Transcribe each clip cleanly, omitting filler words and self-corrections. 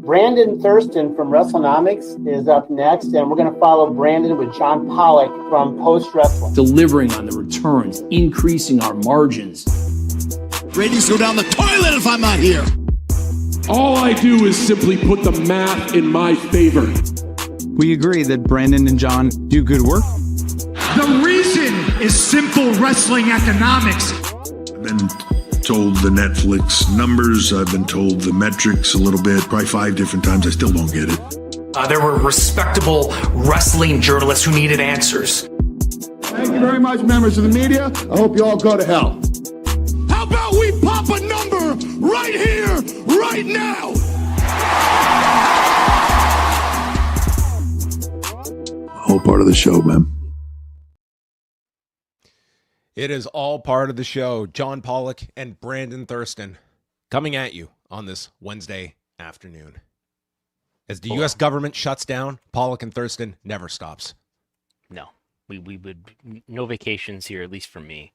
Brandon Thurston from WrestleNomics is up next, and we're going to follow Brandon with John Pollock from Post Wrestling. Delivering on the returns, increasing our margins. Ratings go down the toilet if I'm not here. All I do is simply put the math in my favor. We agree that Brandon and John do good work. The reason is simple wrestling economics. I've been told the Netflix numbers. I've been told the metrics a little bit, probably 5 different times. I still don't get it. There were respectable wrestling journalists who needed answers. Thank you very much, members of the media. I hope you all go to hell. How about we pop a number right here, right now? Whole part of the show, man. It is all part of the show. John Pollock and Brandon Thurston coming at you on this Wednesday afternoon. As the U.S. government shuts down, Pollock and Thurston never stops. No, we would no vacations here, at least for me.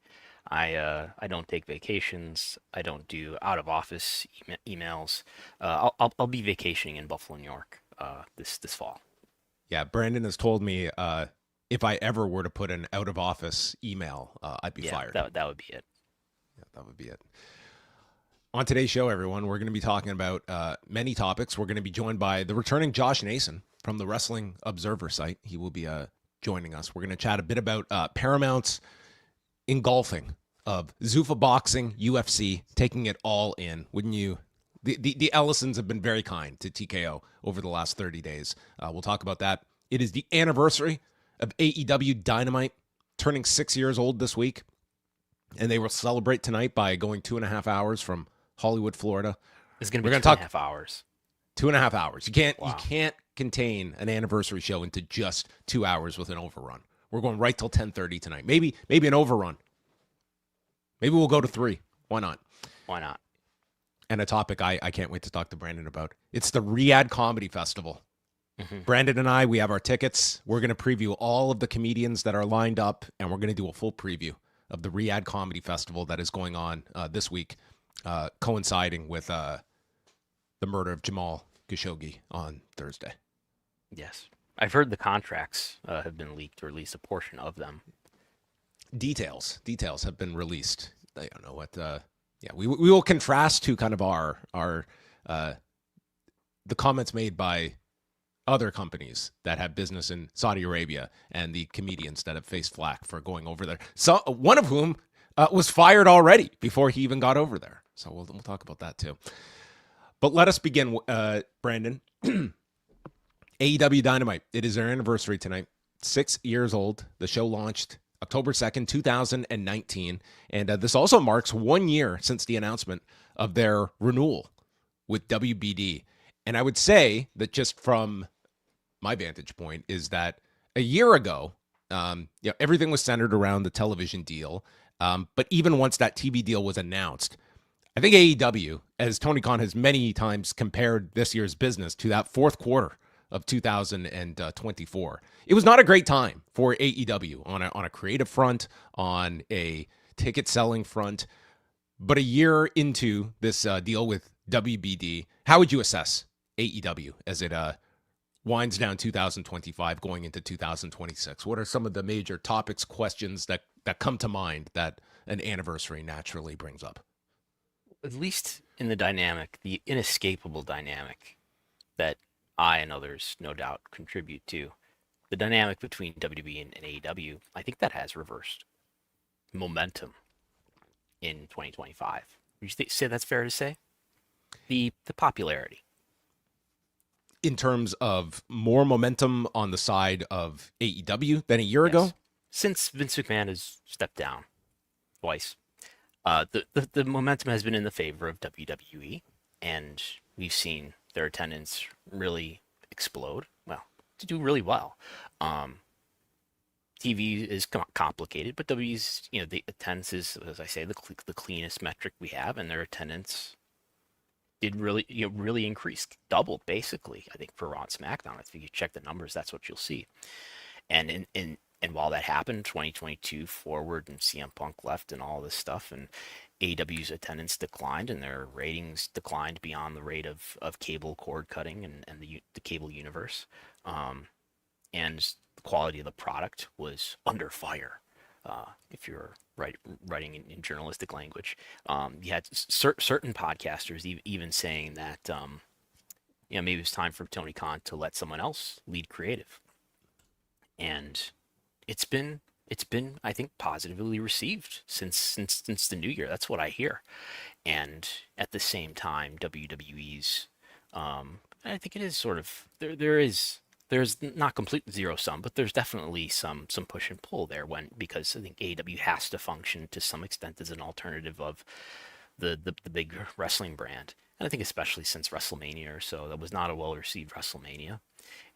I don't take vacations. I don't do out of office emails. I'll be vacationing in Buffalo, New York this fall. Yeah, Brandon has told me if I ever were to put an out of office email, I'd be fired. That would be it. Yeah, that would be it. On today's show, everyone, we're going to be talking about many topics. We're going to be joined by the returning Josh Nason from the Wrestling Observer site. He will be joining us. We're going to chat a bit about Paramount's engulfing of Zuffa Boxing, UFC, taking it all in. Wouldn't you? The Ellisons have been very kind to TKO over the last 30 days. We'll talk about that. It is the anniversary of AEW Dynamite, turning 6 years old this week. And they will celebrate tonight by going 2.5 hours from Hollywood, Florida. It's going to be 2.5 hours. 2.5 hours. You can't contain an anniversary show into just 2 hours with an overrun. We're going right till 10:30 tonight. Maybe an overrun. Maybe we'll go to 3. Why not? Why not? And a topic I can't wait to talk to Brandon about. It's the Riyadh Comedy Festival. Mm-hmm. Brandon and I, we have our tickets. We're going to preview all of the comedians that are lined up, and we're going to do a full preview of the Riyadh Comedy Festival that is going on this week, coinciding with the murder of Jamal Khashoggi on Thursday. Yes. I've heard the contracts have been leaked, or at least a portion of them. Details have been released. I don't know what. We will contrast to kind of our the comments made by other companies that have business in Saudi Arabia and the comedians that have faced flack for going over there. So one of whom was fired already before he even got over there. So we'll talk about that too. But let us begin, Brandon. AEW Dynamite. It is their anniversary tonight. 6 years old. The show launched October 2nd, 2019. And this also marks 1 year since the announcement of their renewal with WBD. And I would say that just from my vantage point is that a year ago, everything was centered around the television deal. But even once that TV deal was announced, I think AEW, as Tony Khan has many times compared this year's business to that fourth quarter of 2024. It was not a great time for AEW on a creative front, on a ticket selling front. But a year into this deal with WBD, how would you assess AEW as it winds down 2025 going into 2026? What are some of the major topics, questions that come to mind that an anniversary naturally brings up? At least in the dynamic, the inescapable dynamic that I and others no doubt contribute to, the dynamic between WWE and AEW, I think that has reversed momentum in 2025. Would you say that's fair to say? The popularity. In terms of more momentum on the side of AEW than a year ago? Since Vince McMahon has stepped down twice, the momentum has been in the favor of WWE, and we've seen their attendance really explode. Well, to do really well. TV is complicated, but WWE's, the attendance is, as I say, the cleanest metric we have, and their attendance did really increase, doubled basically. I think for Raw and SmackDown, if you check the numbers, that's what you'll see. And while that happened, 2022 forward, and CM Punk left, and all this stuff, and AEW's attendance declined and their ratings declined beyond the rate of cable cord cutting and the cable universe. And the quality of the product was under fire. If you're writing in journalistic language, you had certain podcasters even saying that maybe it's time for Tony Khan to let someone else lead creative. And it's been I think positively received since the new year. That's what I hear. And at the same time, WWE's I think it is sort of there's not complete zero sum, but there's definitely some push and pull there because I think AEW has to function to some extent as an alternative of the big wrestling brand. And I think especially since WrestleMania or so, that was not a well-received WrestleMania.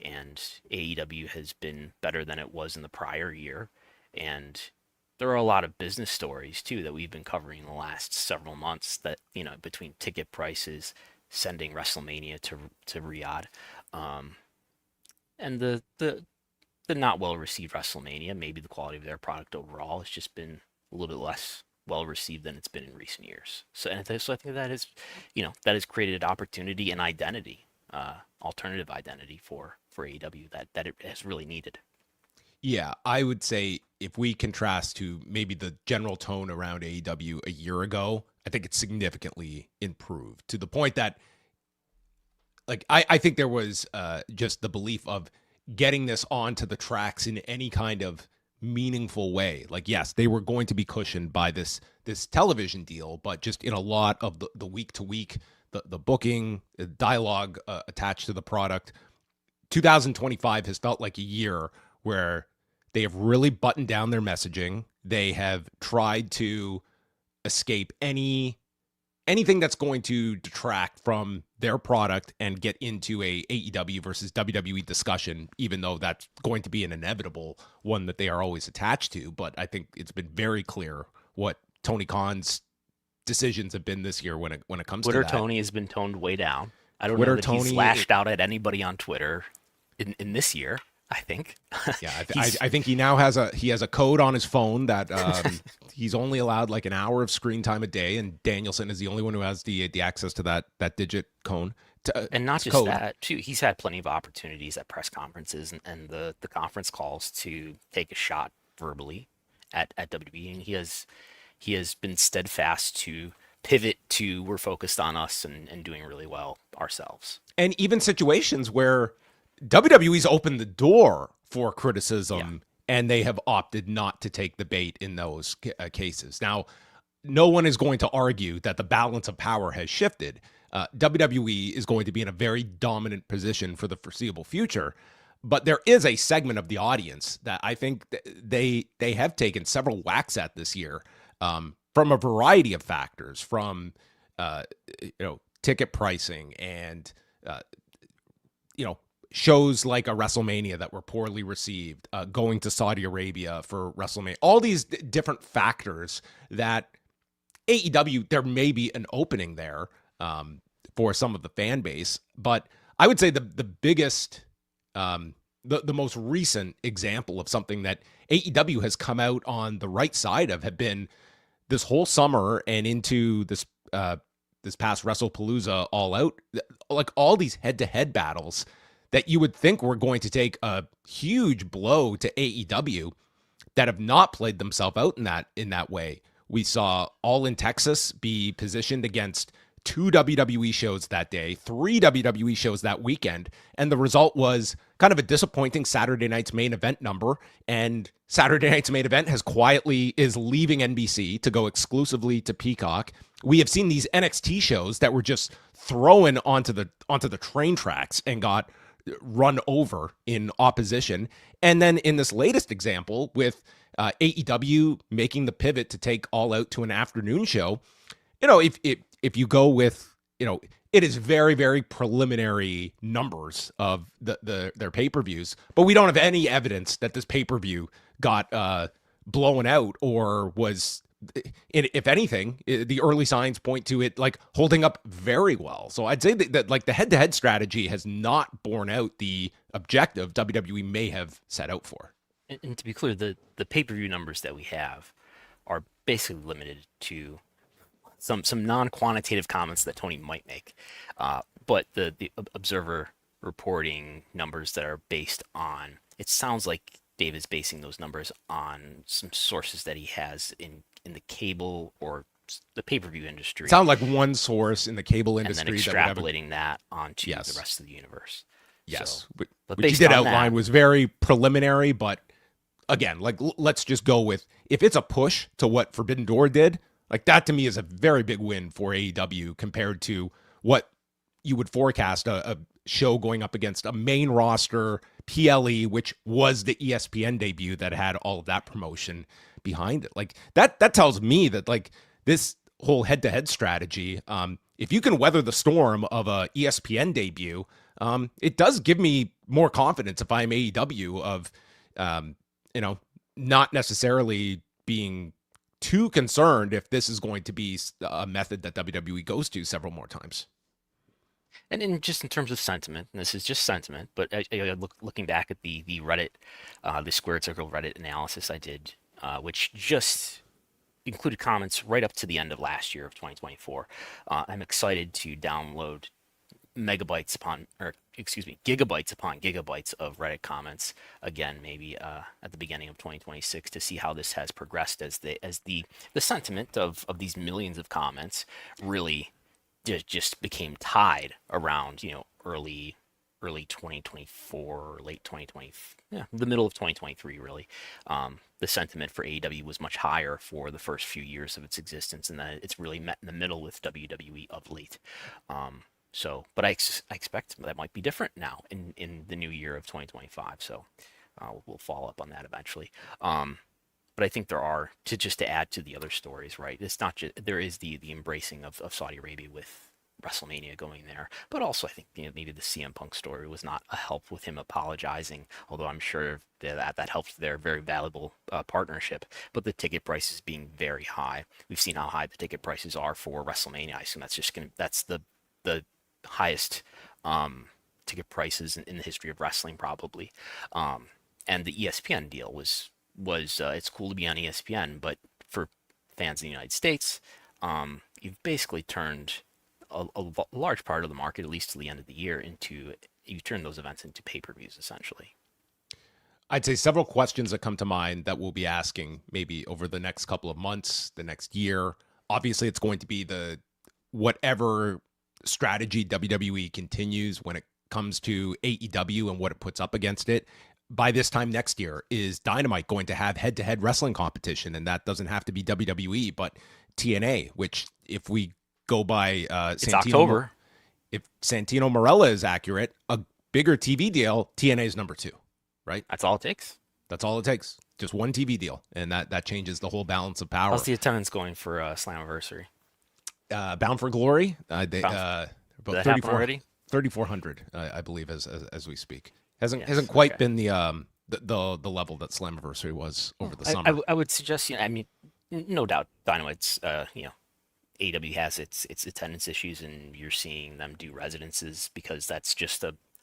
And AEW has been better than it was in the prior year. And there are a lot of business stories, too, that we've been covering in the last several months that, between ticket prices, sending WrestleMania to Riyadh, and the not well-received WrestleMania, maybe the quality of their product overall has just been a little bit less well-received than it's been in recent years. So I think that has created an opportunity and identity, alternative identity for AEW that it has really needed. Yeah, I would say if we contrast to maybe the general tone around AEW a year ago, I think it's significantly improved to the point that, like, I think there was just the belief of getting this onto the tracks in any kind of meaningful way. Like, yes, they were going to be cushioned by this television deal, but just in a lot of the week to week, the booking, the dialogue attached to the product, 2025 has felt like a year where they have really buttoned down their messaging. They have tried to escape anything that's going to detract from their product and get into a AEW versus WWE discussion, even though that's going to be an inevitable one that they are always attached to. But I think it's been very clear what Tony Khan's decisions have been this year when it comes to that. Twitter Tony has been toned way down. I don't know that he's lashed out at anybody on Twitter in this year. I think. Yeah, I think he now has a code on his phone that he's only allowed like an hour of screen time a day, and Danielson is the only one who has the access to that digit cone. And not just that, too. He's had plenty of opportunities at press conferences and the conference calls to take a shot verbally at WWE, and he has been steadfast to pivot to we're focused on us and doing really well ourselves. And even situations where WWE's opened the door for criticism, and they have opted not to take the bait in those cases. Now, no one is going to argue that the balance of power has shifted. WWE is going to be in a very dominant position for the foreseeable future, but there is a segment of the audience that I think they have taken several whacks at this year, from a variety of factors, from ticket pricing and shows like a WrestleMania that were poorly received, going to Saudi Arabia for WrestleMania, all these different factors that AEW, there may be an opening there for some of the fan base. But I would say the biggest, the most recent example of something that AEW has come out on the right side of have been this whole summer and into this past WrestlePalooza All Out, like all these head-to-head battles that you would think were going to take a huge blow to AEW that have not played themselves out in that way. We saw All in Texas be positioned against 2 WWE shows that day, 3 WWE shows that weekend, and the result was kind of a disappointing Saturday night's main event number, and Saturday night's main event is leaving NBC to go exclusively to Peacock. We have seen these NXT shows that were just thrown onto the train tracks and got run over in opposition. And then in this latest example with AEW making the pivot to take All Out to an afternoon show, if you go with, it is very, very preliminary numbers of their pay-per-views, but we don't have any evidence that this pay-per-view got blown out or was, if anything, the early signs point to it like holding up very well. So I'd say that like the head-to-head strategy has not borne out the objective WWE may have set out for. And to be clear, the pay-per-view numbers that we have are basically limited to some non-quantitative comments that Tony might make, but the Observer reporting numbers that are based on, it sounds like Dave is basing those numbers on some sources that he has in the cable or the pay-per-view industry. Sound like one source in the cable industry, and then extrapolating that onto the rest of the universe. Yes, so, which you did outline was very preliminary, but again, like let's just go with, if it's a push to what Forbidden Door did, like that to me is a very big win for AEW compared to what you would forecast a show going up against a main roster PLE, which was the ESPN debut that had all of that promotion behind it. Like that tells me that like this whole head-to-head strategy, if you can weather the storm of a ESPN debut, it does give me more confidence if I'm AEW of, not necessarily being too concerned if this is going to be a method that WWE goes to several more times. And in terms of sentiment, and this is just sentiment, but looking back at the Reddit, the Squared Circle Reddit analysis I did, which just included comments right up to the end of last year of 2024. I'm excited to download gigabytes upon gigabytes of Reddit comments again, maybe at the beginning of 2026, to see how this has progressed as the sentiment of these millions of comments really just became tied around early 2024 or late 2020, the middle of 2023 really. The sentiment for AEW was much higher for the first few years of its existence, and that it's really met in the middle with WWE of late. But I expect that might be different now in the new year of 2025. So we'll follow up on that eventually. But I think there are, to add to the other stories, right? It's not just, there is the embracing of Saudi Arabia with WrestleMania going there, but also I think maybe the CM Punk story was not a help with him apologizing, although I'm sure that helped their very valuable partnership. But the ticket prices being very high, we've seen how high the ticket prices are for WrestleMania. I assume that's the highest ticket prices in the history of wrestling probably. And the ESPN deal was it's cool to be on ESPN, but for fans in the United States, you've basically turned a large part of the market, at least to the end of the year, you turn those events into pay-per-views essentially. I'd say several questions that come to mind that we'll be asking maybe over the next couple of months, the next year. Obviously, it's going to be whatever strategy WWE continues when it comes to AEW and what it puts up against it. By this time next year, is Dynamite going to have head-to-head wrestling competition? And that doesn't have to be WWE, but TNA, which if we go by it's October. If Santino Marella is accurate, a bigger TV deal, TNA is number 2, right? That's all it takes. That's all it takes. Just one TV deal, and that changes the whole balance of power. How's the attendance going for Slammiversary? Bound for Glory, about 3,400, I believe, as we speak. Hasn't quite been the level that Slammiversary was over the summer. I would suggest, no doubt Dynamite's, AEW has its attendance issues, and you're seeing them do residences because that's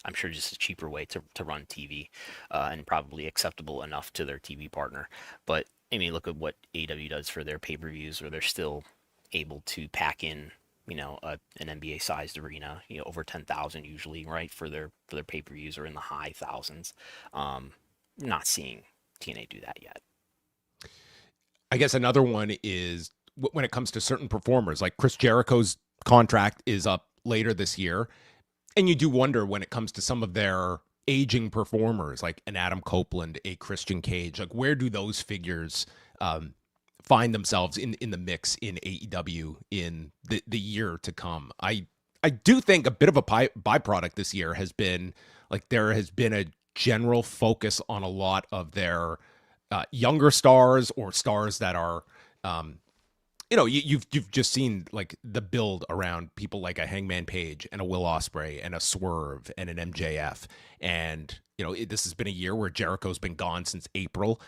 I'm sure just a cheaper way to run TV, and probably acceptable enough to their TV partner. But I mean, look at what AEW does for their pay-per-views, where they're still able to pack in, an NBA-sized arena, over 10,000 usually, right, for their pay-per-views, or in the high thousands. Not seeing TNA do that yet. I guess another one is when it comes to certain performers, like Chris Jericho's contract is up later this year, and you do wonder when it comes to some of their aging performers, like an Adam Copeland, a Christian Cage, like where do those figures find themselves in the mix in AEW in the year to come? I do think a bit of a byproduct this year has been like there has been a general focus on a lot of their younger stars or stars that are you've just seen like the build around people like a Hangman Page and a Will Ospreay and a Swerve and an MJF, and this has been a year where Jericho's been gone since April.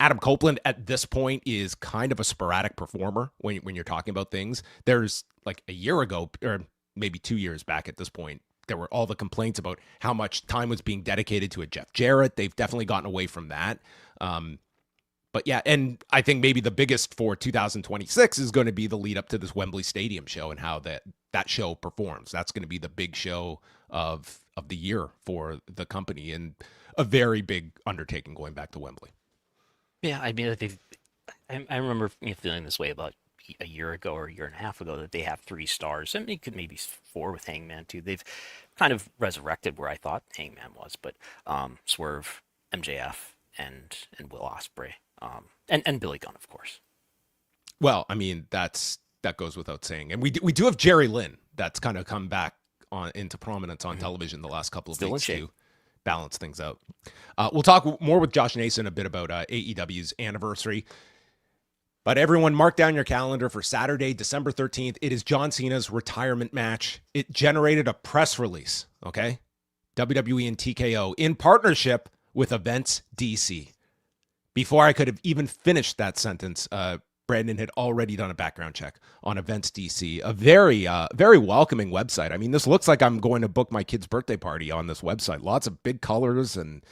Adam Copeland at this point is kind of a sporadic performer when you're talking about things. There's like a year ago, or maybe 2 years back at this point, there were all the complaints about how much time was being dedicated to a Jeff Jarrett. They've definitely gotten away from that. But yeah, and I think maybe the biggest for 2026 is going to be the lead up to this Wembley Stadium show and how that show performs. That's going to be the big show of the year for the company, and a very big undertaking going back to Wembley. Yeah, I mean, I remember feeling this way about a year ago or a year and a half ago, that they have 3 stars. I mean, it could maybe 4 with Hangman too. They've kind of resurrected where I thought Hangman was, but Swerve, MJF, and Will Ospreay, and Billy Gunn, of course. Well, I mean, that goes without saying. And we do have Jerry Lynn that's kind of come back into prominence on television the last couple of weeks to balance things out. We'll talk more with Josh Nason a bit about AEW's anniversary. But everyone, mark down your calendar for Saturday, December 13th. It is John Cena's retirement match. It generated a press release, okay? WWE and TKO in partnership with Events DC. Before I could have even finished that sentence, Brandon had already done a background check on Events DC, a very, very welcoming website. I mean, this looks like I'm going to book my kid's birthday party on this website. Lots of big colors and,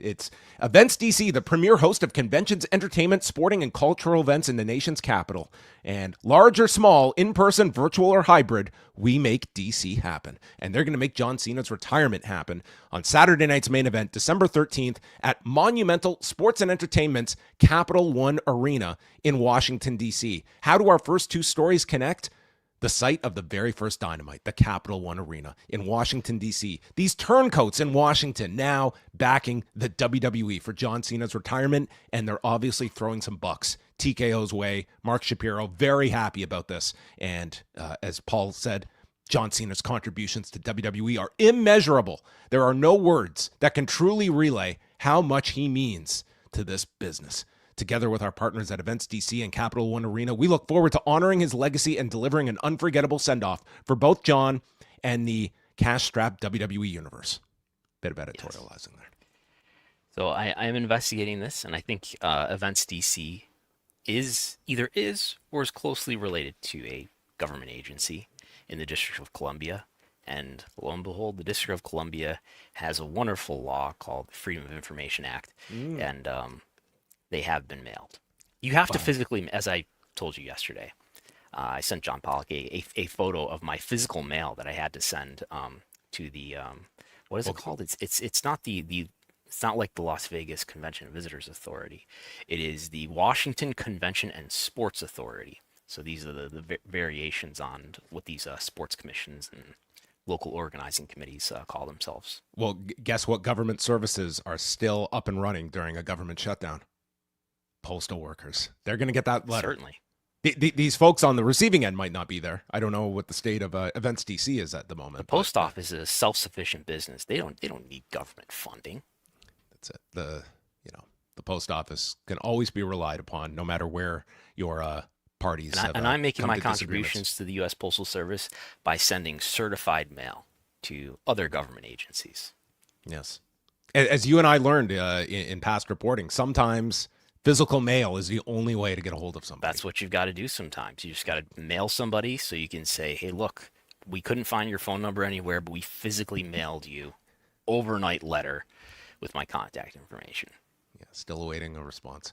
it's Events DC, the premier host of conventions, entertainment, sporting, and cultural events in the nation's capital. And large or small, in-person, virtual, or hybrid, we make DC happen. And they're going to make John Cena's retirement happen on Saturday night's main event, December 13th, at Monumental Sports and Entertainment's Capital One Arena in Washington, D.C. How do our first 2 stories connect? The site of the very first Dynamite, the Capital One Arena in Washington, D.C. These turncoats in Washington now backing the WWE for John Cena's retirement, and they're obviously throwing some bucks TKO's way. Mark Shapiro, very happy about this. And as Paul said, John Cena's contributions to WWE are immeasurable. There are no words that can truly relay how much he means to this business. Together with our partners at Events DC and Capital One Arena, we look forward to honoring his legacy and delivering an unforgettable send-off for both John and the cash-strapped WWE universe. Bit of editorializing there. So I am investigating this, and I think Events DC is or is closely related to a government agency in the District of Columbia. And lo and behold, the District of Columbia has a wonderful law called the Freedom of Information Act. And they have been mailed. You have to physically, as I told you yesterday, I sent John Pollock a photo of my physical mail that I had to send to the what is it called? It's not it's not like the Las Vegas Convention and Visitors Authority. It is the Washington Convention and Sports Authority. So these are the variations on what these sports commissions and local organizing committees call themselves. Well, guess what government services are still up and running during a government shutdown? Postal workers. They're going to get that letter. Certainly. These folks on the receiving end might not be there. I don't know what the state of Events DC is at the moment. The post office is a self-sufficient business. They don't need government funding. That's it. The post office can always be relied upon, no matter where your parties have. And I'm making my contributions to the U.S. Postal Service by sending certified mail to other government agencies. Yes, as you and I learned in past reporting, sometimes physical mail is the only way to get a hold of somebody. That's what you've got to do sometimes. You just got to mail somebody so you can say, hey, look, we couldn't find your phone number anywhere, but we physically mailed you overnight letter with my contact information. Yeah, still awaiting a response.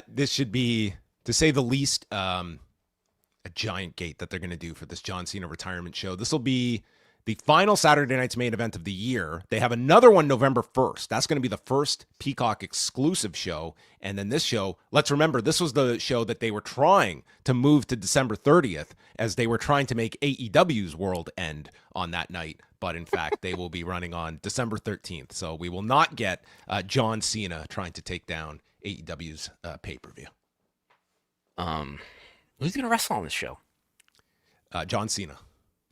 This should be, to say the least, a giant gate that they're going to do for this John Cena retirement show. This will be the final Saturday night's main event of the year. They have another one November 1st. That's going to be the first Peacock exclusive show. And then this show, let's remember, this was the show that they were trying to move to December 30th as they were trying to make AEW's world end on that night. But in fact, they will be running on December 13th. So we will not get John Cena trying to take down AEW's pay-per-view. Who's going to wrestle on this show? John Cena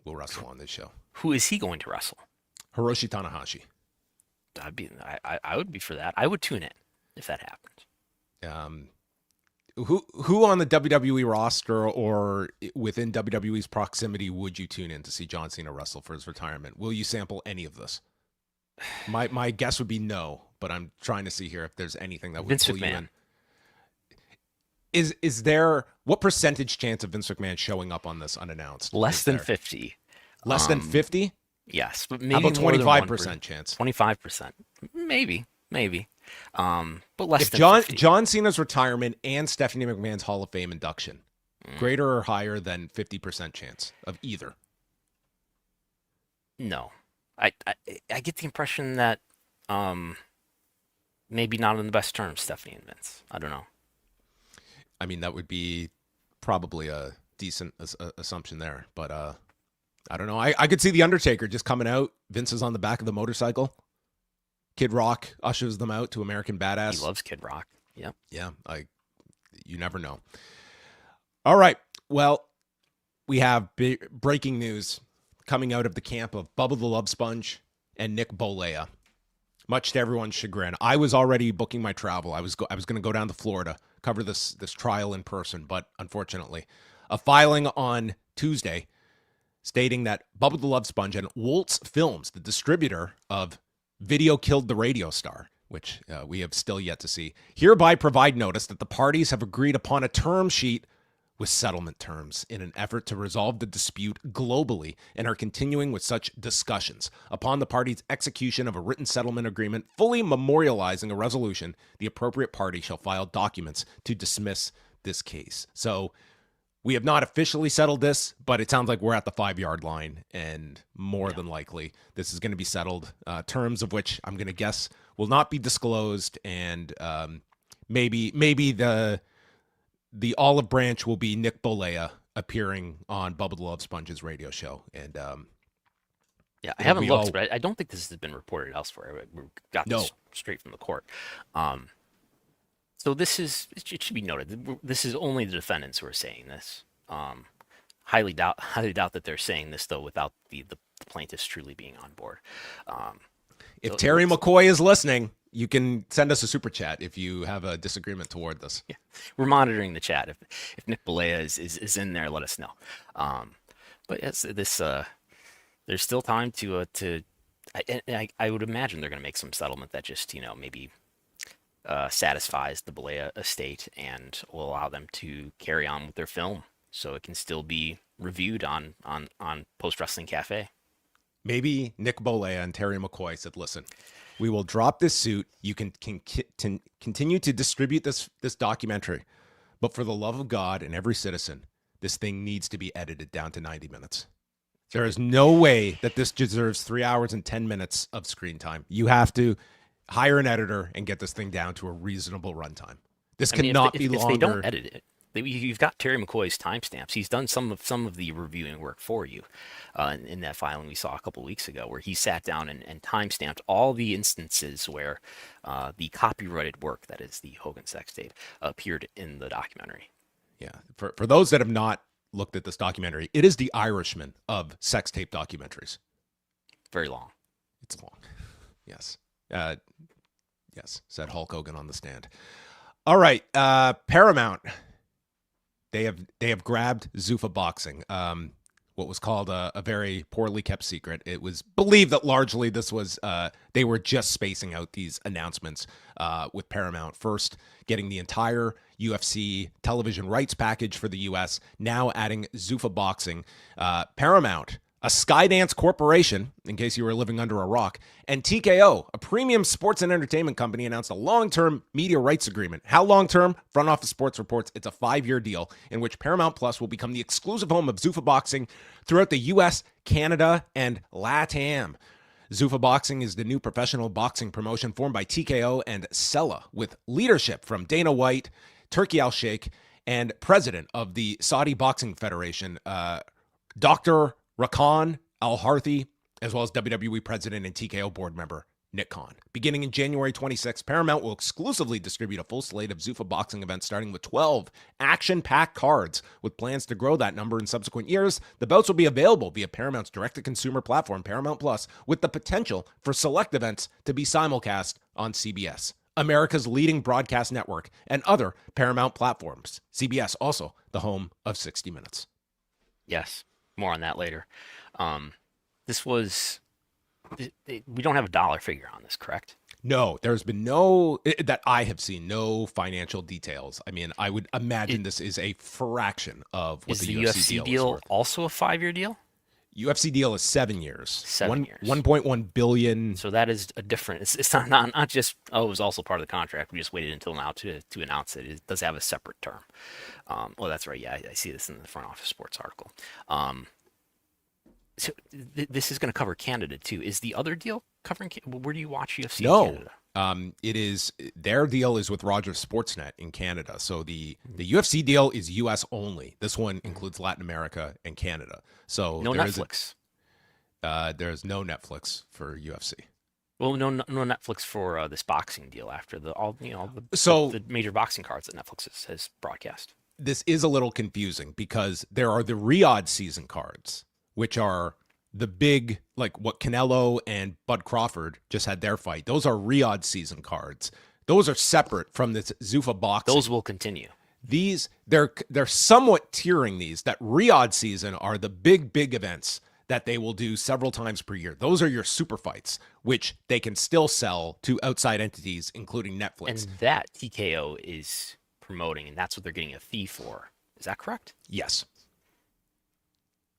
will wrestle on this show. Who is he going to wrestle? Hiroshi Tanahashi. I would be for that. I would tune in if that happened. Who on the WWE roster or within WWE's proximity would you tune in to see John Cena wrestle for his retirement? Will you sample any of this? My guess would be no, but I'm trying to see here if there's anything that would Vince pull McMahon. you in. Is there, what percentage chance of Vince McMahon showing up on this unannounced? Less than 50. Less than 50? Yes, but maybe how about more than 25% chance? 25%. Maybe. but less if than John 50. John Cena's retirement and Stephanie McMahon's Hall of Fame induction, greater or higher than 50% chance of either? No, I get the impression that maybe not on the best terms, Stephanie and Vince. I don't know. I mean, that would be probably a decent assumption there, but I don't know. I could see the Undertaker just coming out. Vince is on the back of the motorcycle. Kid Rock ushers them out to American Badass. He loves Kid Rock. Yep. Yeah, you never know. All right. Well, we have breaking news coming out of the camp of Bubba the Love Sponge and Nick Bollea. Much to everyone's chagrin. I was already booking my travel. I was going to go down to Florida, cover this trial in person, but unfortunately, a filing on Tuesday stating that Bubba the Love Sponge and Waltz Films, the distributor of Video Killed the Radio Star, which we have still yet to see, hereby provide notice that the parties have agreed upon a term sheet with settlement terms in an effort to resolve the dispute globally and are continuing with such discussions. Upon the parties' execution of a written settlement agreement fully memorializing a resolution, the appropriate party shall file documents to dismiss this case. So we have not officially settled this, but it sounds like we're at the 5-yard line, and more than likely this is going to be settled, terms of which I'm going to guess will not be disclosed, and maybe the olive branch will be Nick Bollea appearing on Bubba the Love Sponge's radio show. And yeah, I haven't looked, but I don't think this has been reported elsewhere. We got this straight from the court. So it should be noted, this is only the defendants who are saying this. Highly doubt that they're saying this, though, without the plaintiffs truly being on board. If Terry McCoy is listening, you can send us a super chat if you have a disagreement toward this. Yeah, we're monitoring the chat. If Nick Bollea is in there, let us know. But yes, there's still time to I would imagine they're going to make some settlement that just maybe satisfies the Bollea estate and will allow them to carry on with their film, so it can still be reviewed on Post Wrestling Cafe. Maybe Nick Bollea and Terry McCoy said, listen, we will drop this suit. You can continue to distribute this documentary, but for the love of God and every citizen, this thing needs to be edited down to 90 minutes. There is no way that this deserves 3 hours and 10 minutes of screen time. You have to hire an editor and get this thing down to a reasonable runtime. This cannot be longer. If they don't edit it, you've got Terry McCoy's timestamps. He's done some of the reviewing work for you in that filing we saw a couple weeks ago, where he sat down and timestamped all the instances where the copyrighted work, that is the Hogan sex tape, appeared in the documentary. Yeah, for those that have not looked at this documentary, it is the Irishman of sex tape documentaries. Very long. It's long. Yes. Yes, said Hulk Hogan on the stand. All right, Paramount. They have grabbed Zuffa Boxing, what was called a very poorly kept secret. It was believed that largely this was they were just spacing out these announcements with Paramount. First, getting the entire UFC television rights package for the U.S., now adding Zuffa Boxing. Paramount, a Skydance corporation, in case you were living under a rock, and TKO, a premium sports and entertainment company, announced a long-term media rights agreement. How long-term? Front Office Sports reports it's a 5-year deal in which Paramount Plus will become the exclusive home of Zuffa Boxing throughout the U.S., Canada, and LATAM. Zuffa Boxing is the new professional boxing promotion formed by TKO and Sella, with leadership from Dana White, Turki Al-Sheikh, and president of the Saudi Boxing Federation, Dr. Rakan Al-Harthi, as well as WWE president and TKO board member Nick Khan. Beginning in January 26, Paramount will exclusively distribute a full slate of Zuffa Boxing events, starting with 12 action-packed cards, with plans to grow that number in subsequent years. The bouts will be available via Paramount's direct-to-consumer platform, Paramount Plus, with the potential for select events to be simulcast on CBS, America's leading broadcast network, and other Paramount platforms. CBS, also the home of 60 Minutes. Yes. More on that later. We don't have a dollar figure on this, correct? No, there's been no, that I have seen, no financial details. I mean, I would imagine this is a fraction of what the UFC deal is worth. Also a 5-year deal? UFC deal is 7 years. 7 years. 1.1 billion. So that is a different. It's not just it was also part of the contract. We just waited until now to announce it. It does have a separate term. Well, that's right. Yeah, I see this in the Front Office Sports article. So this is going to cover Canada too. Is the other deal covering? Where do you watch UFC in Canada? It is their deal is with Rogers Sportsnet in Canada. So the UFC deal is US only. This one includes Latin America and Canada. So no Netflix. There's no Netflix for UFC. Well, no Netflix for this boxing deal after the major boxing cards that Netflix has broadcast. This is a little confusing because there are the Riyadh season cards, which are the big, like what Canelo and Bud Crawford just had their fight. Those are Riyadh season cards. Those are separate from this Zuffa Boxing. Those will continue. These, they're somewhat tiering these. That Riyadh season are the big events that they will do several times per year. Those are your super fights, which they can still sell to outside entities, including Netflix. And that TKO is promoting, and that's what they're getting a fee for. Is that correct? Yes.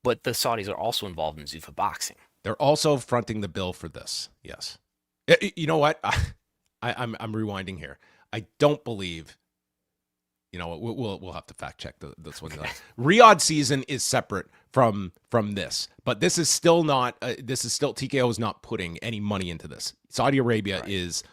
But the Saudis are also involved in Zuffa Boxing. They're also fronting the bill for this. Yes. You know what? I'm rewinding here. I don't believe. You know, we'll have to fact check this one. Riyadh season is separate from this, but this is still not. This is still TKO is not putting any money into this. Saudi Arabia is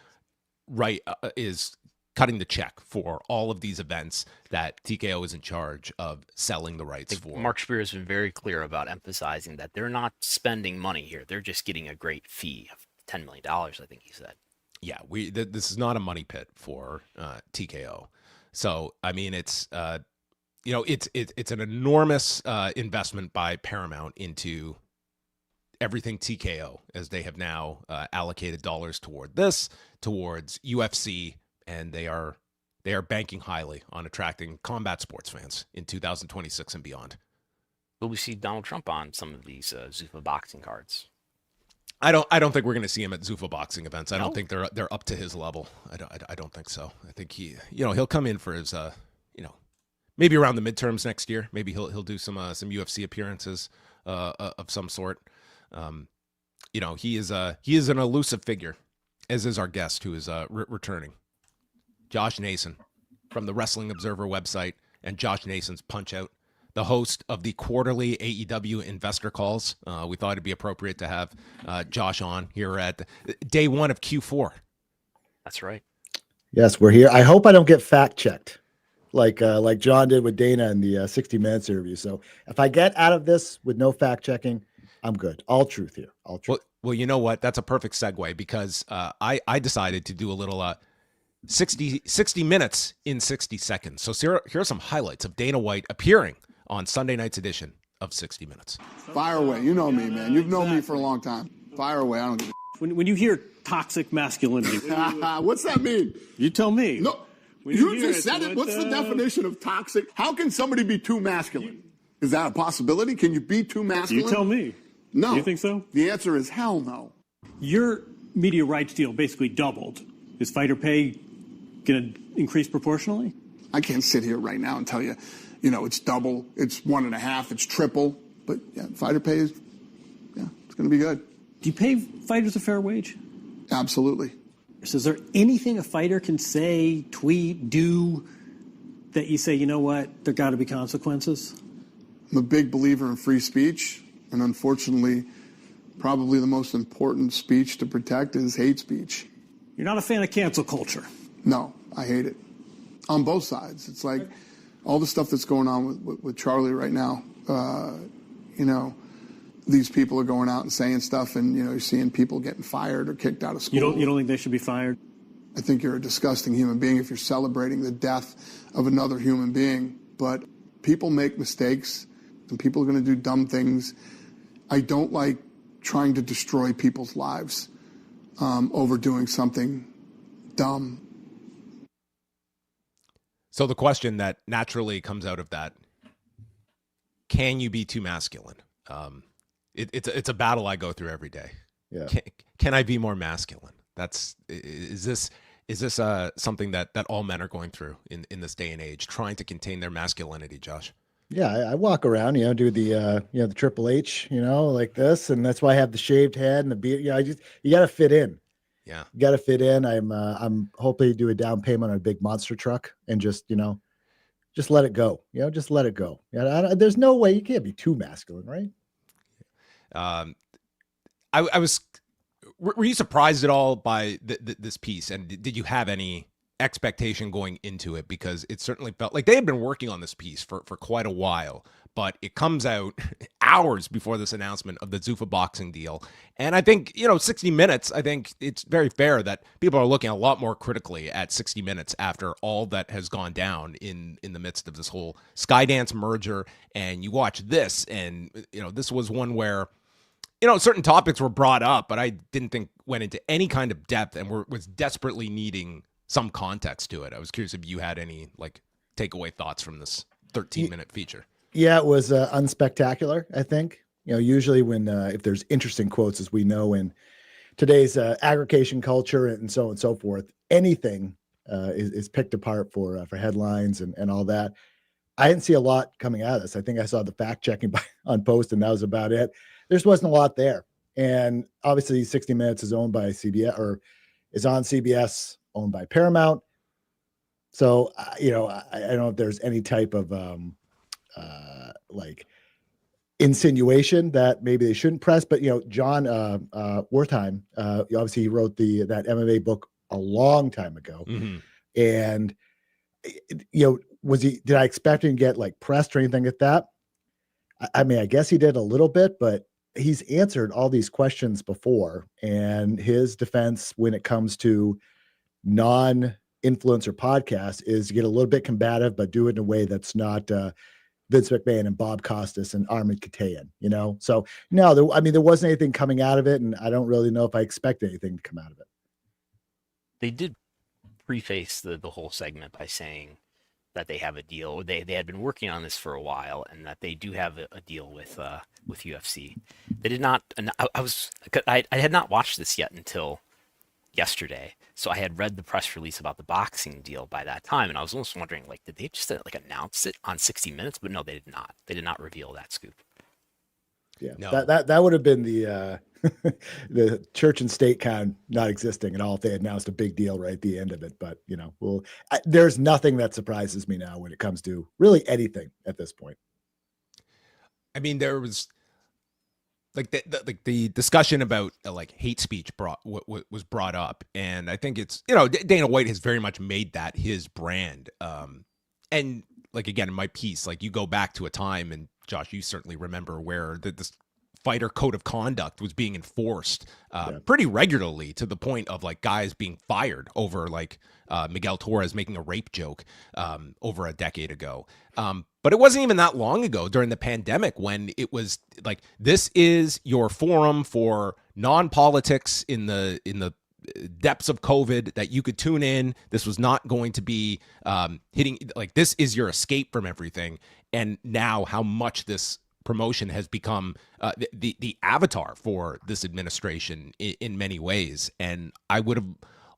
cutting the check for all of these events that TKO is in charge of selling the rights for. Mark Spear has been very clear about emphasizing that they're not spending money here. They're just getting a great fee of $10 million, I think he said. Yeah, this is not a money pit for TKO. So, I mean, it's an enormous investment by Paramount into everything TKO, as they have now allocated dollars towards UFC, and they are banking highly on attracting combat sports fans in 2026 and beyond. Will we see Donald Trump on some of these Zuffa Boxing cards? I don't think we're going to see him at Zuffa Boxing events. I don't think they're up to his level. I don't think so. I think he'll come in for his maybe around the midterms next year. Maybe he'll do some UFC appearances of some sort. He is an elusive figure, as is our guest who is returning, Josh Nason from the Wrestling Observer website and Josh Nason's Punch Out, the host of the quarterly AEW investor calls. We thought it'd be appropriate to have Josh on here at day one of Q4. That's right. Yes, we're here. I hope I don't get fact checked like John did with Dana in the 60 Minutes interview. So if I get out of this with no fact checking, I'm good. All truth here. All truth. Well, you know what? That's a perfect segue because I decided to do a little 60 minutes in 60 seconds. So here are some highlights of Dana White appearing on Sunday night's edition of 60 Minutes. Fire away. You know me, man. You've known me for a long time. Fire away. I don't give a When you hear toxic masculinity. What's that mean? You tell me. No, you just said it. What's the definition of toxic? How can somebody be too masculine? Is that a possibility? Can you be too masculine? You tell me. No. You think so? The answer is hell no. Your media rights deal basically doubled. Is fighter pay going to increase proportionally? I can't sit here right now and tell you, it's double, it's 1.5, it's triple. But yeah, fighter pay is, it's going to be good. Do you pay fighters a fair wage? Absolutely. So is there anything a fighter can say, tweet, do that you say, you know what, there got to be consequences? I'm a big believer in free speech, and unfortunately, probably the most important speech to protect is hate speech. You're not a fan of cancel culture? No, I hate it. On both sides. It's like all the stuff that's going on with Charlie right now. These people are going out and saying stuff, and you're seeing people getting fired or kicked out of school. You don't think they should be fired? I think you're a disgusting human being if you're celebrating the death of another human being. But people make mistakes, and people are going to do dumb things. I don't like trying to destroy people's lives over doing something dumb. So the question that naturally comes out of that, can you be too masculine? It's a battle I go through every day. Yeah. Can I be more masculine? Is this something that all men are going through in this day and age, trying to contain their masculinity, Josh? Yeah, I walk around, do the the Triple H, like this, and that's why I have the shaved head and the beard. You got to fit in. Yeah, you got to fit in. I'm hoping to do a down payment on a big monster truck and just let it go. Just let it go. There's no way you can't be too masculine, right? I was. Were you surprised at all by this piece, and did you have any expectation going into it? Because it certainly felt like they had been working on this piece for quite a while, but it comes out hours before this announcement of the Zuffa Boxing deal. And I think, 60 Minutes, I think it's very fair that people are looking a lot more critically at 60 Minutes after all that has gone down in the midst of this whole Skydance merger. And you watch this, and, this was one where, certain topics were brought up, but I didn't think went into any kind of depth and was desperately needing some context to it. I was curious if you had any takeaway thoughts from this 13-minute feature. Yeah, it was unspectacular, I think. Usually when if there's interesting quotes, as we know in today's aggregation culture and so on and so forth, anything is picked apart for headlines and all that. I didn't see a lot coming out of this. I think I saw the fact checking on Post, and that was about it. There just wasn't a lot there. And obviously 60 Minutes is owned by CBS, or is on CBS, owned by Paramount. So, I don't know if there's any type of insinuation that maybe they shouldn't press, but John Wertheim, obviously he wrote that MMA book a long time ago. Mm-hmm. And did I expect him to get pressed or anything like that? I mean, I guess he did a little bit, but he's answered all these questions before, and his defense when it comes to non-influencer podcasts is to get a little bit combative, but do it in a way that's not Vince McMahon and Bob Costas and Armin Katayan, So no, there wasn't anything coming out of it, and I don't really know if I expect anything to come out of it. They did preface the whole segment by saying that they have a deal. They had been working on this for a while, and that they do have a deal with UFC. They did not. And I had not watched this yet until yesterday, so I had read the press release about the boxing deal by that time, and I was almost wondering, did they just announce it on 60 Minutes? But no, they did not. They did not reveal that scoop. Yeah, no. that would have been the the church and state kind not existing at all if they had announced a big deal right at the end of it. But there's nothing that surprises me now when it comes to really anything at this point. I mean, there was the discussion about hate speech was brought up, and I think it's Dana White has very much made that his brand. And again, in my piece, you go back to a time, and Josh, you certainly remember where this fighter code of conduct was being enforced pretty regularly, to the point of guys being fired over Miguel Torres making a rape joke over a decade ago. But it wasn't even that long ago during the pandemic when it was this is your forum for non-politics in the depths of COVID, that you could tune in. This was not going to be hitting, this is your escape from everything. And now how much this promotion has become the avatar for this administration in many ways. And I would have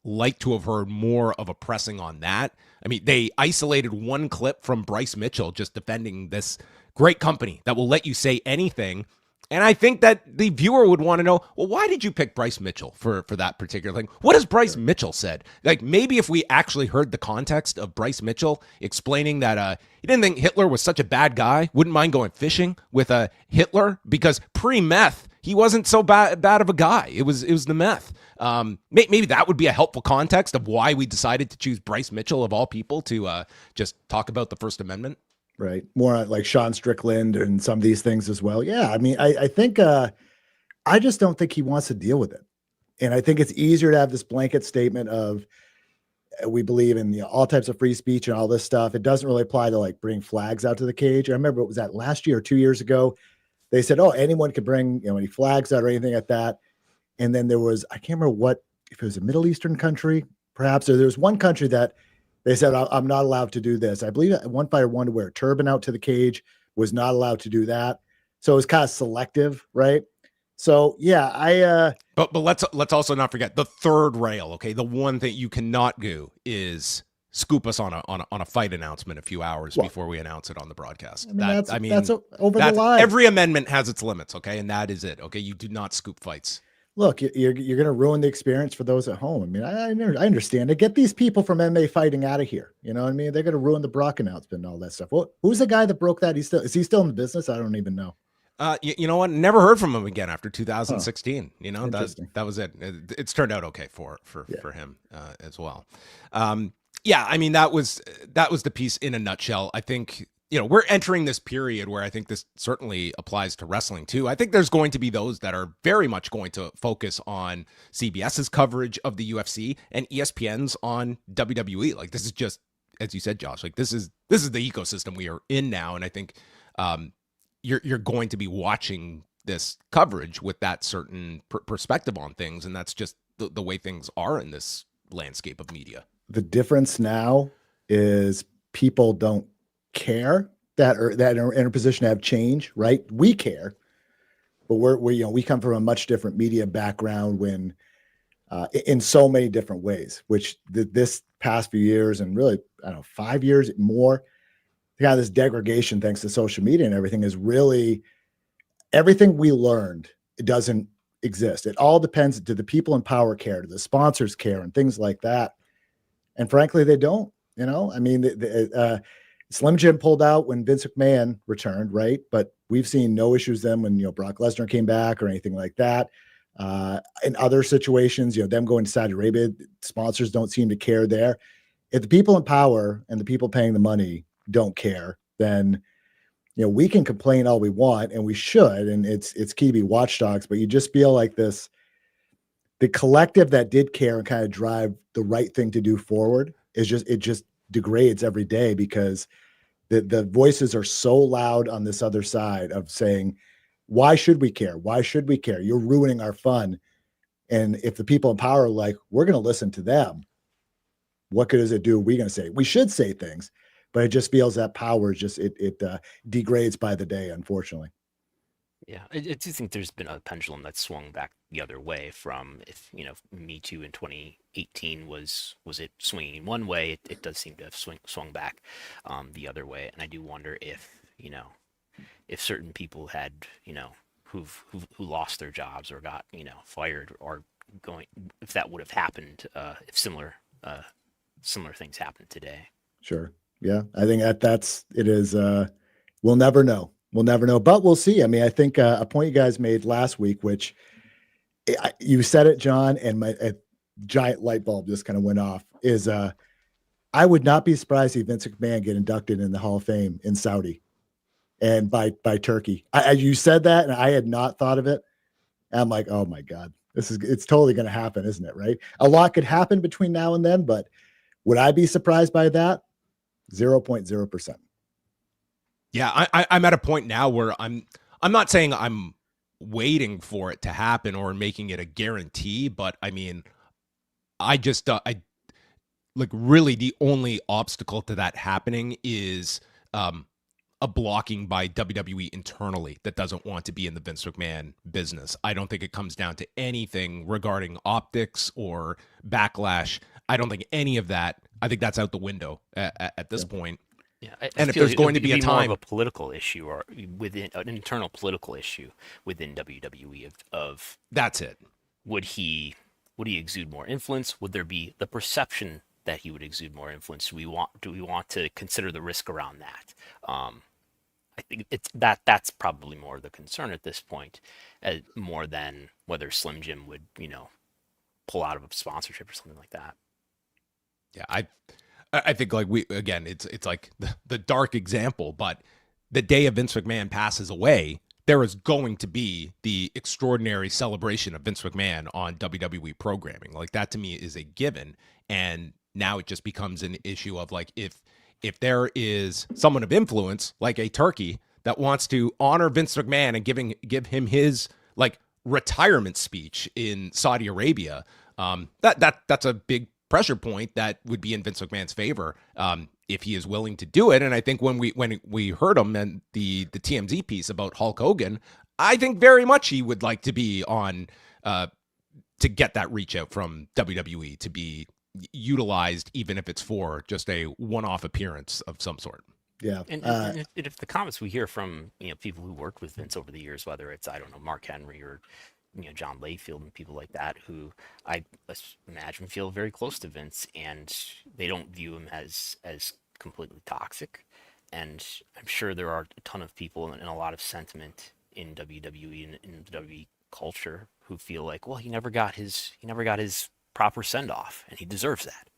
liked to have heard more of a pressing on that. I mean, they isolated one clip from Bryce Mitchell just defending this great company that will let you say anything. And I think that the viewer would want to know, well, why did you pick Bryce Mitchell for that particular thing? What has Bryce Mitchell said? Maybe if we actually heard the context of Bryce Mitchell explaining that he didn't think Hitler was such a bad guy, wouldn't mind going fishing with Hitler, because pre-meth, he wasn't so bad of a guy. It was the meth. Maybe that would be a helpful context of why we decided to choose Bryce Mitchell, of all people, to just talk about the First Amendment. Right. More like Sean Strickland and some of these things as well. Yeah. I mean, I think, I just don't think he wants to deal with it. And I think it's easier to have this blanket statement of, we believe in all types of free speech and all this stuff. It doesn't really apply to bring flags out to the cage. I remember, it was that last year or 2 years ago, they said, anyone could bring, any flags out or anything like that. And then there was, I can't remember if it was a Middle Eastern country, perhaps, or there was one country that they said, I'm not allowed to do this. I believe one fighter wanted to wear a turban out to the cage, was not allowed to do that. So it was kind of selective, right? So yeah, But let's also not forget the third rail. Okay, the one thing you cannot do is scoop us on a fight announcement a few hours before we announce it on the broadcast. That's over the line. Every amendment has its limits, okay, and that is it. Okay, you do not scoop fights. Look, you're going to ruin the experience for those at home. I mean, I understand it. Get these people from MMA fighting out of here. You know what I mean? They're going to ruin the Brock announcement and all that stuff. Well, who's the guy that broke that? Is he still in the business? I don't even know. You know what? Never heard from him again after 2016. You know, that was it. It's turned out okay for him as well. Yeah, I mean, that was the piece in a nutshell. I think, you know, we're entering this period where I think this certainly applies to wrestling too. I think there's going to be those that are very much going to focus on CBS's coverage of the UFC and ESPN's on WWE. Like, this is just, as you said, Josh, like this is the ecosystem we are in now. And I think you're going to be watching this coverage with that certain perspective on things. And that's just the way things are in this landscape of media. The difference now is people don't care that are in a position to have change, right? We care, but we come from a much different media background when in so many different ways, which this past few years and really, I don't know, 5 years more, this degradation thanks to social media and everything is really everything we learned. It doesn't exist. It all depends. Do the people in power care? Do the sponsors care? And things like that. And frankly, they don't. You know, I mean, Slim Jim pulled out when Vince McMahon returned, right? But we've seen no issues then when, you know, Brock Lesnar came back or anything like that. In other situations, you know, them going to Saudi Arabia, sponsors don't seem to care there. If the people in power and the people paying the money don't care, then, you know, we can complain all we want and we should, and it's key to be watchdogs, but you just feel like the collective that did care and kind of drive the right thing to do forward is just degrades every day because the voices are so loud on this other side of saying, why should we care? Why should we care? You're ruining our fun. And if the people in power are like, we're going to listen to them, what good does it do? We're going to say, we should say things, but it just feels that power is just, it degrades by the day, unfortunately. Yeah, I do think there's been a pendulum that's swung back the other way from, if, you know, Me Too in 2018 was it swinging one way, it does seem to have swung back the other way. And I do wonder if, you know, if certain people had, you know, who lost their jobs or got, you know, fired or if that would have happened, if similar things happened today. Sure. Yeah, I think it is. We'll never know. We'll never know, but we'll see. I mean, I think a point you guys made last week, which you said it, John, and a giant light bulb just kind of went off, is I would not be surprised if Vince McMahon get inducted in the Hall of Fame in Saudi and by Turkey. You said that, and I had not thought of it. And I'm like, oh my God, it's totally going to happen, isn't it? Right? A lot could happen between now and then, but would I be surprised by that? 0.0%. Yeah, I'm at a point now where I'm not saying I'm waiting for it to happen or making it a guarantee, but I mean, I just like really the only obstacle to that happening is a blocking by WWE internally that doesn't want to be in the Vince McMahon business. I don't think it comes down to anything regarding optics or backlash. I don't think any of that. I think that's out the window at this point. Yeah, and if there's going to be a time, more of a political issue or within an internal political issue within WWE of that's it. Would he exude more influence? Would there be the perception that he would exude more influence? Do we want to consider the risk around that? I think that's probably more the concern at this point, more than whether Slim Jim would, you know, pull out of a sponsorship or something like that. Yeah, I think like it's like the dark example, but the day of Vince McMahon passes away, there is going to be the extraordinary celebration of Vince McMahon on WWE programming. Like that to me is a given. And now it just becomes an issue of like, if there is someone of influence, like a Turkey that wants to honor Vince McMahon and give him his like retirement speech in Saudi Arabia, that's a big pressure point that would be in Vince McMahon's favor if he is willing to do it. And I think when we heard him and the TMZ piece about Hulk Hogan, I think very much he would like to be on to get that reach out from WWE to be utilized, even if it's for just a one-off appearance of some sort. Yeah. And if the comments we hear from, people who worked with Vince over the years, whether it's, I don't know, Mark Henry or, John Layfield and people like that, who I imagine feel very close to Vince, and they don't view him as completely toxic. And I'm sure there are a ton of people and a lot of sentiment in WWE and in the WWE culture who feel like, well, he never got his proper send-off, and he deserves that.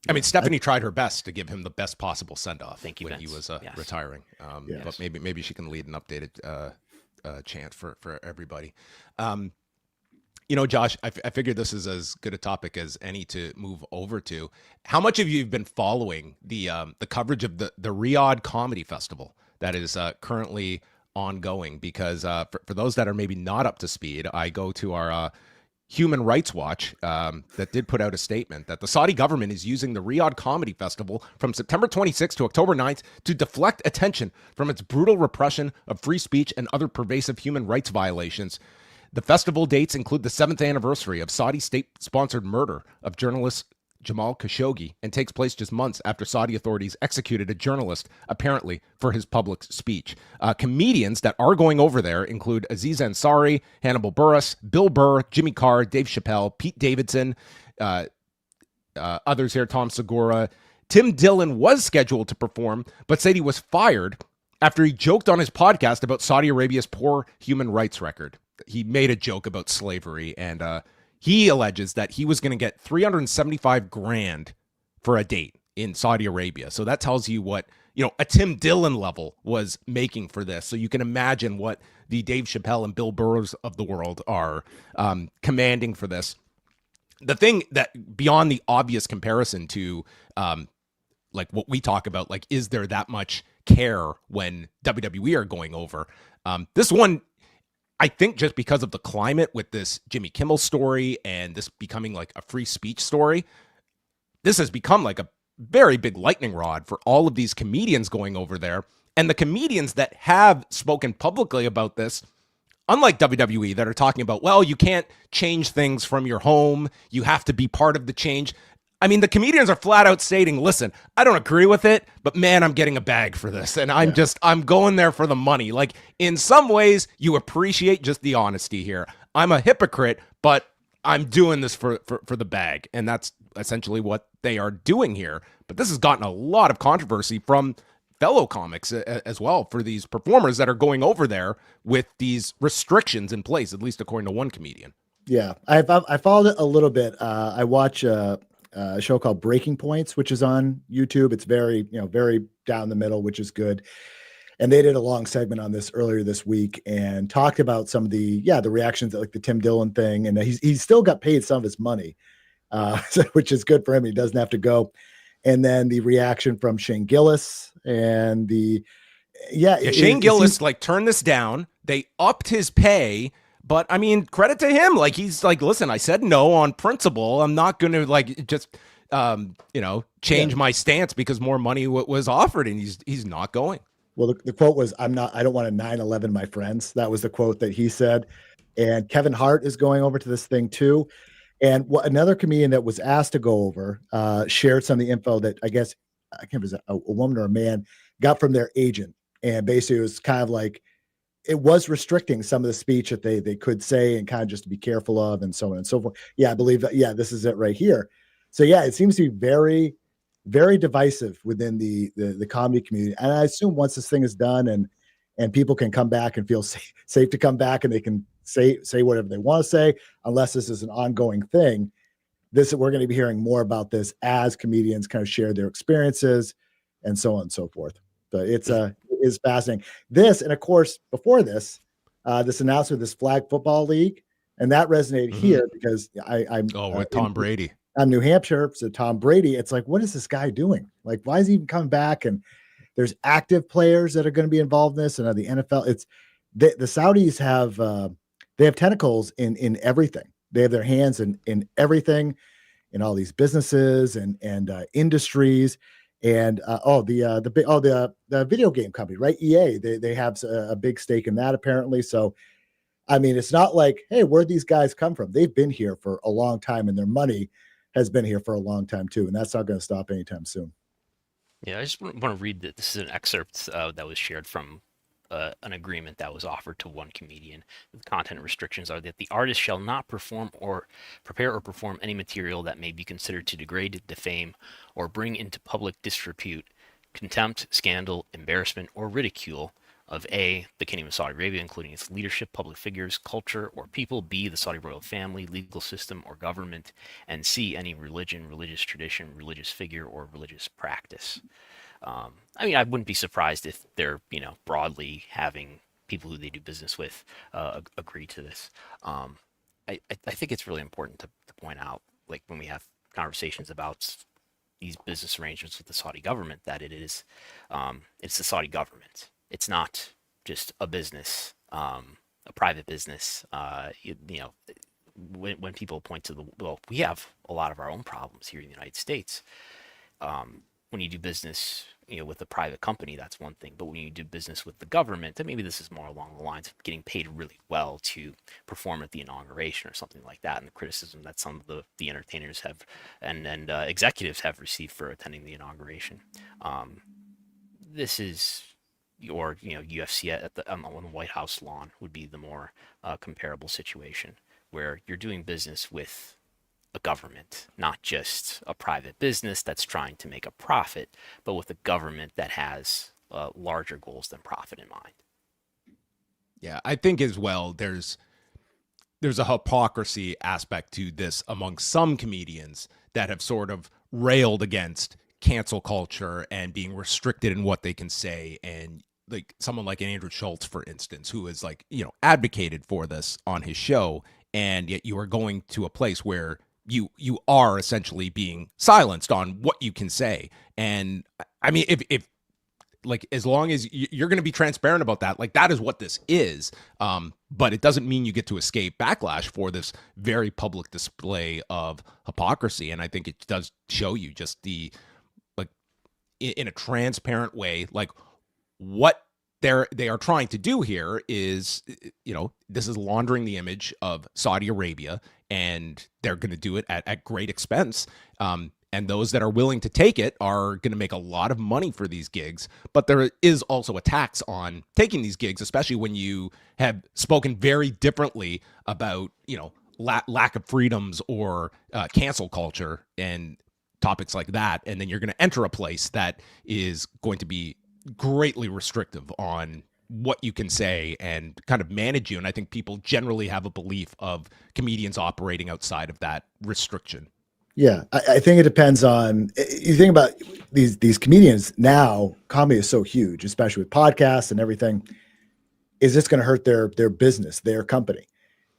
I mean, Stephanie tried her best to give him the best possible send-off when Vince. he was Yes. retiring. But maybe she can lead an updated chant for everybody. Josh, I figured this is as good a topic as any to move over to. How much have you been following the coverage of the Riyadh Comedy Festival that is currently ongoing? Because for those that are maybe not up to speed, I go to our Human Rights Watch that did put out a statement that the Saudi government is using the Riyadh Comedy Festival from September 26th to October 9th to deflect attention from its brutal repression of free speech and other pervasive human rights violations. The festival dates include the 7th anniversary of Saudi state-sponsored murder of journalist Jamal Khashoggi and takes place just months after Saudi authorities executed a journalist, apparently for his public speech. Comedians that are going over there include Aziz Ansari, Hannibal Buress, Bill Burr, Jimmy Carr, Dave Chappelle, Pete Davidson, others here, Tom Segura. Tim Dillon was scheduled to perform, but said he was fired after he joked on his podcast about Saudi Arabia's poor human rights record. He made a joke about slavery, and he alleges that he was going to get $375,000 for a date in Saudi Arabia. So that tells you what, a Tim Dillon level was making for this. So you can imagine what the Dave Chappelle and Bill Burrs of the world are commanding for this. The thing that, beyond the obvious comparison to like what we talk about, like, is there that much care when WWE are going over? This one, I think just because of the climate with this Jimmy Kimmel story and this becoming like a free speech story, this has become like a very big lightning rod for all of these comedians going over there. And the comedians that have spoken publicly about this, unlike WWE that are talking about, well, you can't change things from your home, you have to be part of the change. I mean, the comedians are flat out stating, listen, I don't agree with it, but man, I'm getting a bag for this. And I'm going there for the money. Like, in some ways, you appreciate just the honesty here. I'm a hypocrite, but I'm doing this for the bag. And that's essentially what they are doing here. But this has gotten a lot of controversy from fellow comics as well for these performers that are going over there with these restrictions in place, at least according to one comedian. Yeah, I followed it a little bit. I watch a show called Breaking Points, which is on YouTube. It's very, very down the middle, which is good. And they did a long segment on this earlier this week and talked about some of the reactions, like the Tim Dillon thing. And he's still got paid some of his money, which is good for him. He doesn't have to go. And then the reaction from Shane Gillis and Shane Gillis turned this down. They upped his pay. But I mean, credit to him. Like, he's like, listen, I said no on principle. I'm not going to change my stance because more money was offered, and he's not going. Well, the quote was, I don't want to 9/11 my friends. That was the quote that he said. And Kevin Hart is going over to this thing too. And another comedian that was asked to go over shared some of the info that I guess, I can't remember if it was a woman or a man, got from their agent. And basically it was kind of like, it was restricting some of the speech that they could say and kind of just to be careful of and so on and so forth. Yeah, I believe that. Yeah, this is it right here. So yeah, it seems to be very, very divisive within the comedy community. And I assume once this thing is done and people can come back and feel safe to come back and they can say whatever they want to say, unless this is an ongoing thing, we're going to be hearing more about this as comedians kind of share their experiences and so on and so forth. So it is fascinating. This, and of course, before this, this announcement of this flag football league, and that resonated here because I'm with Tom Brady. I'm New Hampshire, so Tom Brady. It's like, what is this guy doing? Like, why is he even coming back? And there's active players that are going to be involved in this, and the NFL. It's the Saudis have tentacles in everything. They have their hands in everything, in all these businesses and industries. And the video game company, right? EA, they have a big stake in that apparently. So, I mean, it's not like, hey, where'd these guys come from? They've been here for a long time, and their money has been here for a long time too, and that's not going to stop anytime soon. Yeah, I just want to read that. This is an excerpt that was shared from an agreement that was offered to one comedian. The content restrictions are that the artist shall not perform or prepare or perform any material that may be considered to degrade, defame, or bring into public disrepute, contempt, scandal, embarrassment, or ridicule of A, the Kingdom of Saudi Arabia, including its leadership, public figures, culture, or people, B, the Saudi royal family, legal system, or government, and C, any religion, religious tradition, religious figure, or religious practice. I mean, I wouldn't be surprised if they're, broadly having people who they do business with agree to this. I think it's really important to point out, like when we have conversations about these business arrangements with the Saudi government, that it's the Saudi government. It's not just a business, a private business. When people point to we have a lot of our own problems here in the United States. When you do business, with a private company, that's one thing. But when you do business with the government, and maybe this is more along the lines of getting paid really well to perform at the inauguration or something like that, and the criticism that some of the entertainers have and executives have received for attending the inauguration. This is your UFC on the White House lawn would be the more comparable situation, where you're doing business with a government, not just a private business that's trying to make a profit, but with a government that has larger goals than profit in mind. Yeah, I think as well there's a hypocrisy aspect to this among some comedians that have sort of railed against cancel culture and being restricted in what they can say, and like someone like Andrew Schultz, for instance, who is advocated for this on his show, and yet you are going to a place where you are essentially being silenced on what you can say. And I mean, if as long as you're going to be transparent about that, that is what this is. But it doesn't mean you get to escape backlash for this very public display of hypocrisy. And I think it does show you just in a transparent way, what they are trying to do here is, this is laundering the image of Saudi Arabia, and they're going to do it at great expense. And those that are willing to take it are going to make a lot of money for these gigs. But there is also a tax on taking these gigs, especially when you have spoken very differently about, lack of freedoms or cancel culture and topics like that. And then you're going to enter a place that is going to be greatly restrictive on what you can say and kind of manage you. And I think people generally have a belief of comedians operating outside of that restriction. Yeah, I think it depends on, you think about these comedians now, comedy is so huge, especially with podcasts and everything. Is this going to hurt their business, their company?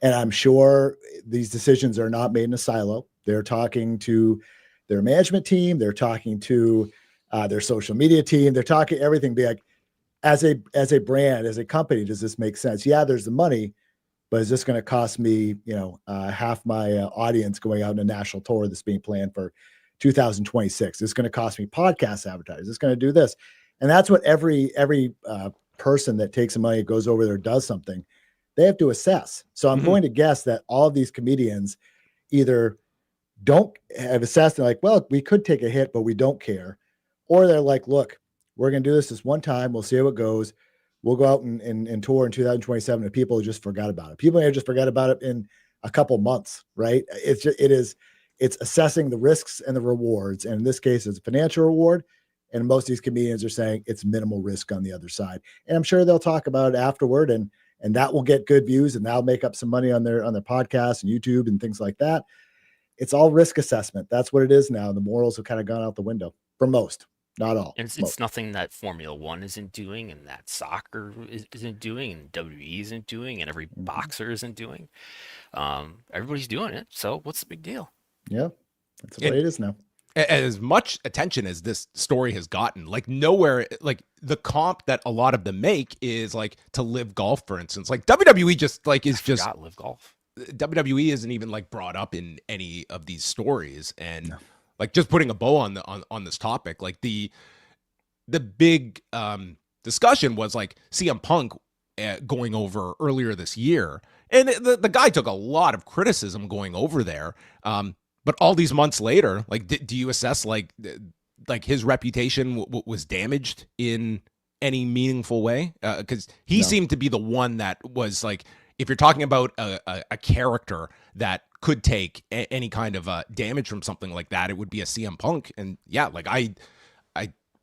And I'm sure these decisions are not made in a silo. They're talking to their management team. They're talking to their social media team. They're talking everything. Be like, as a brand, as a company, does this make sense? Yeah, there's the money, but is this going to cost me, half my audience going out on a national tour that's being planned for 2026? Is this going to cost me podcast advertising? Is this going to do this? And that's what every person that takes the money, goes over there, does something, they have to assess. So I'm going to guess that all of these comedians either don't have assessed, they're like, well, we could take a hit, but we don't care. Or they're like, look, we're going to do this one time. We'll see how it goes. We'll go out and tour in 2027. And people just forgot about it. People may just forgot about it in a couple months, right? It's assessing the risks and the rewards. And in this case, it's a financial reward. And most of these comedians are saying it's minimal risk on the other side. And I'm sure they'll talk about it afterward, and that will get good views, and that'll make up some money on their podcasts and YouTube and things like that. It's all risk assessment. That's what it is now. The morals have kind of gone out the window for most. Not all. And it's nothing that Formula One isn't doing, and that soccer isn't doing, and WWE isn't doing, and every boxer isn't doing. Everybody's doing it. So what's the big deal? Yeah, that's the way it is now. As much attention as this story has gotten, nowhere, the comp that a lot of them make is to Live Golf, for instance. WWE just Live Golf. WWE isn't even brought up in any of these stories, and just putting a bow on this topic, the big discussion was CM Punk going over earlier this year, and the guy took a lot of criticism going over there. But all these months later, like, do you assess like his reputation was damaged in any meaningful way? Because he seemed to be the one that was like, if you're talking about a character that could take any kind of damage from something like that, it would be a CM Punk. And yeah, like I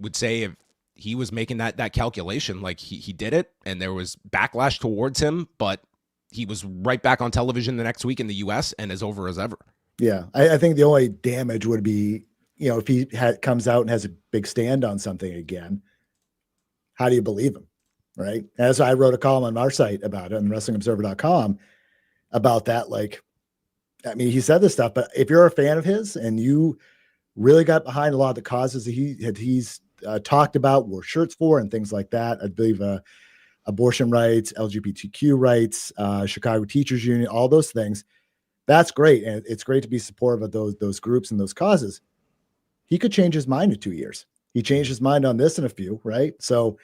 would say if he was making that calculation, like he did it, and there was backlash towards him, but he was right back on television the next week in the US and as over as ever. Yeah. I think the only damage would be, if he comes out and has a big stand on something again, how do you believe him? Right. As I wrote a column on our site about it, on WrestlingObserver.com, about that. Like, I mean, he said this stuff, but if you're a fan of his and you really got behind a lot of the causes that he's talked about, wore shirts for, and things like that, I believe abortion rights, LGBTQ rights, Chicago Teachers Union, all those things, that's great. And it's great to be supportive of those groups and those causes. He could change his mind in 2 years. He changed his mind on this in a few, right? So,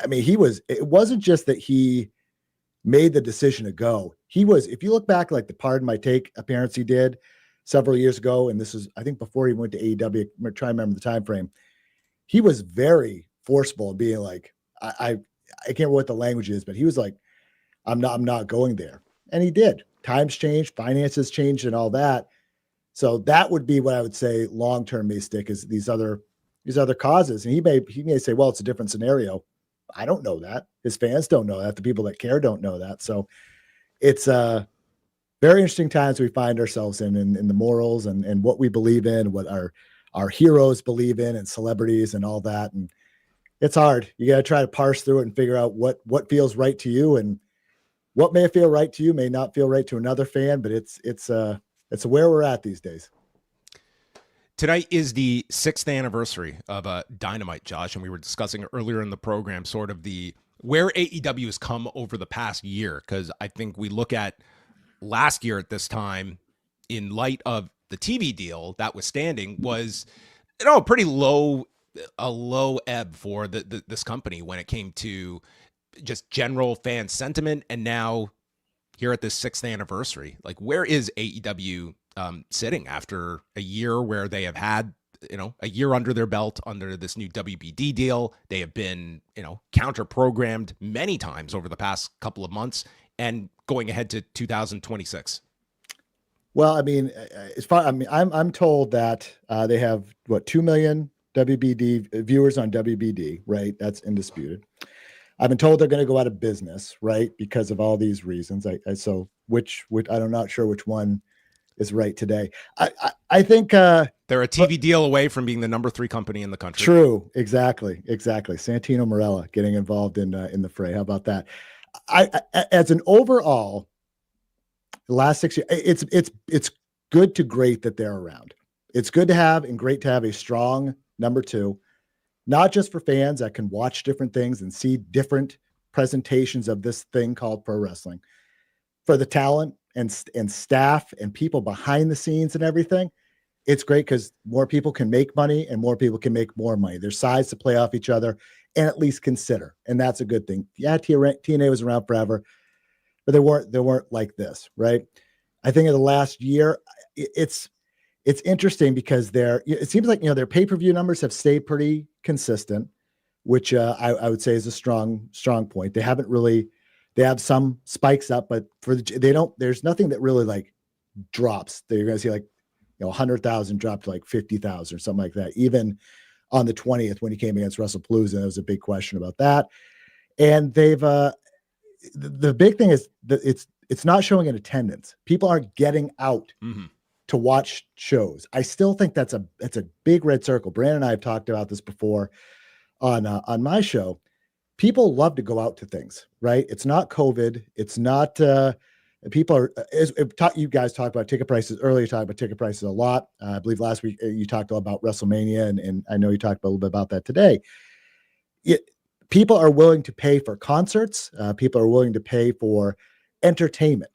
I mean, it wasn't just that he made the decision to go. He was, if you look back, like the Pardon My Take appearance he did several years ago, and this is, I think, before he went to AEW, I'm trying to remember the time frame. He was very forceful in being like, I can't remember what the language is, but he was like, I'm not going there. And he did. Times changed, finances changed, and all that. So that would be what I would say long-term may stick, is these other causes. And he may say, well, it's a different scenario. I don't know that. His fans don't know that. The people that care don't know that. So it's very interesting times we find ourselves in the morals and what we believe in, what our heroes believe in, and celebrities and all that. And it's hard. You got to try to parse through it and figure out what feels right to you, and what may feel right to you may not feel right to another fan, but it's where we're at these days. Tonight is the 6th anniversary of Dynamite, Josh, and we were discussing earlier in the program sort of where AEW has come over the past year, because I think we look at last year at this time, in light of the TV deal that was standing, was a pretty low ebb for this company when it came to just general fan sentiment. And now here at this 6th anniversary, like, where is AEW sitting after a year where they have had, a year under their belt under this new WBD deal? They have been, counter-programmed many times over the past couple of months, and going ahead to 2026. Well, I mean, I'm told that they have 2 million WBD viewers on WBD, right? That's indisputed. I've been told they're going to go out of business, right, because of all these reasons. Which I'm not sure which one is right today. I think they're a TV deal away from being the number 3 company in the country. True, exactly. Santino Marella getting involved in the fray. How about that? As an overall, the last 6 years, it's good to great that they're around. It's good to have and great to have a strong number 2, not just for fans that can watch different things and see different presentations of this thing called pro wrestling, for the talent and staff and people behind the scenes and everything. It's great because more people can make money and more people can make more money. There's sides to play off each other and at least consider. And that's a good thing. Yeah, TNA was around forever, but they weren't like this, right? I think in the last year, it's interesting because it seems like, their pay-per-view numbers have stayed pretty consistent, which I would say is a strong point. They haven't really, they have some spikes up, but there's nothing that really like drops. They're going to see like, 100,000 dropped to like 50,000 or something like that. Even on the 20th, when he came against WrestlePalooza, there was a big question about that. And they've, the big thing is that it's not showing in attendance. People aren't getting out to watch shows. I still think that's a big red circle. Brandon and I have talked about this before on my show. People love to go out to things, right? It's not COVID. It's not, people are, you guys talked about ticket prices earlier, talked about ticket prices a lot. I believe last week you talked about WrestleMania, and I know you talked a little bit about that today. People are willing to pay for concerts. People are willing to pay for entertainment.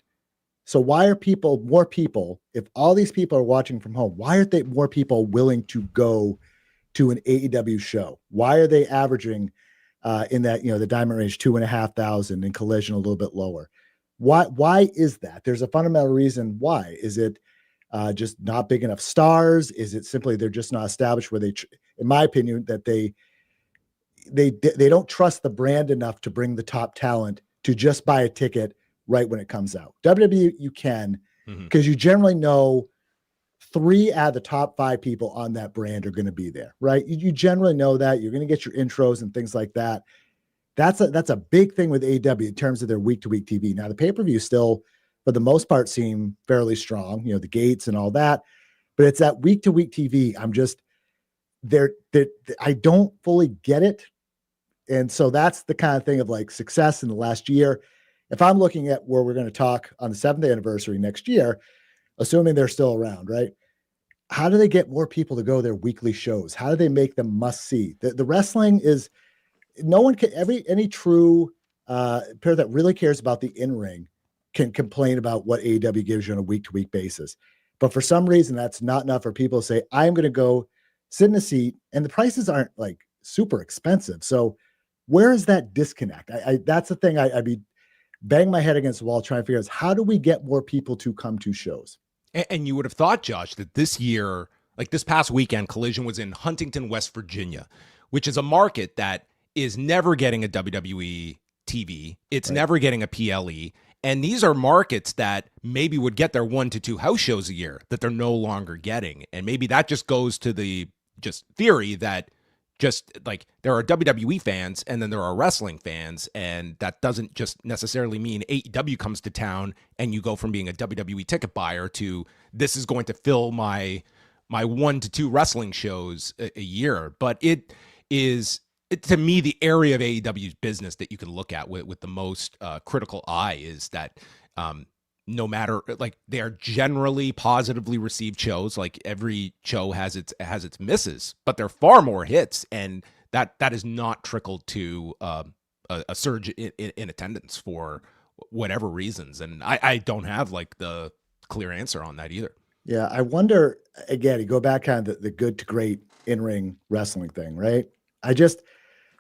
So why are more people, if all these people are watching from home, why aren't they more people willing to go to an AEW show? Why are they averaging in that, the Diamond range, 2,500, and Collision a little bit lower? Why is that? There's a fundamental reason why. Is it just not big enough stars? Is it simply they're just not established where in my opinion, that they don't trust the brand enough to bring the top talent to just buy a ticket right when it comes out? WWE, you can, because you generally know 3 out of the top 5 people on that brand are going to be there, right? You generally know that. You're going to get your intros and things like that. That's a big thing with AEW in terms of their week-to-week TV. Now, the pay-per-view still, for the most part, seem fairly strong, the gates and all that. But it's that week-to-week TV. I'm just I don't fully get it. And so that's the kind of thing of like success in the last year. If I'm looking at where we're going to talk on the 7th anniversary next year, assuming they're still around, right? How do they get more people to go to their weekly shows? How do they make them must see? The wrestling is, no one can, any true pair that really cares about the in-ring can complain about what AEW gives you on a week-to-week basis. But for some reason, that's not enough for people to say, I'm going to go sit in a seat, and the prices aren't like super expensive. So where is that disconnect? That's the thing I'd be banging my head against the wall trying to figure out is how do we get more people to come to shows? And you would have thought, Josh, that this year, like this past weekend, Collision was in Huntington, West Virginia, which is a market that is never getting a WWE TV. It's never getting a PLE. And these are markets that maybe would get their 1 to 2 house shows a year that they're no longer getting. And maybe that just goes to the just theory that just like there are WWE fans and then there are wrestling fans. And that doesn't just necessarily mean AEW comes to town and you go from being a WWE ticket buyer to this is going to fill my 1 to 2 wrestling shows a year. But it is, to me, the area of AEW's business that you can look at with the most critical eye is that no matter, like, they are generally positively received shows. Like every show has its misses, but they're far more hits, and that is not trickled to a surge in attendance for whatever reasons. And I don't have like the clear answer on that either. Yeah, I wonder, again, you go back kind of the good to great in-ring wrestling thing, right? I just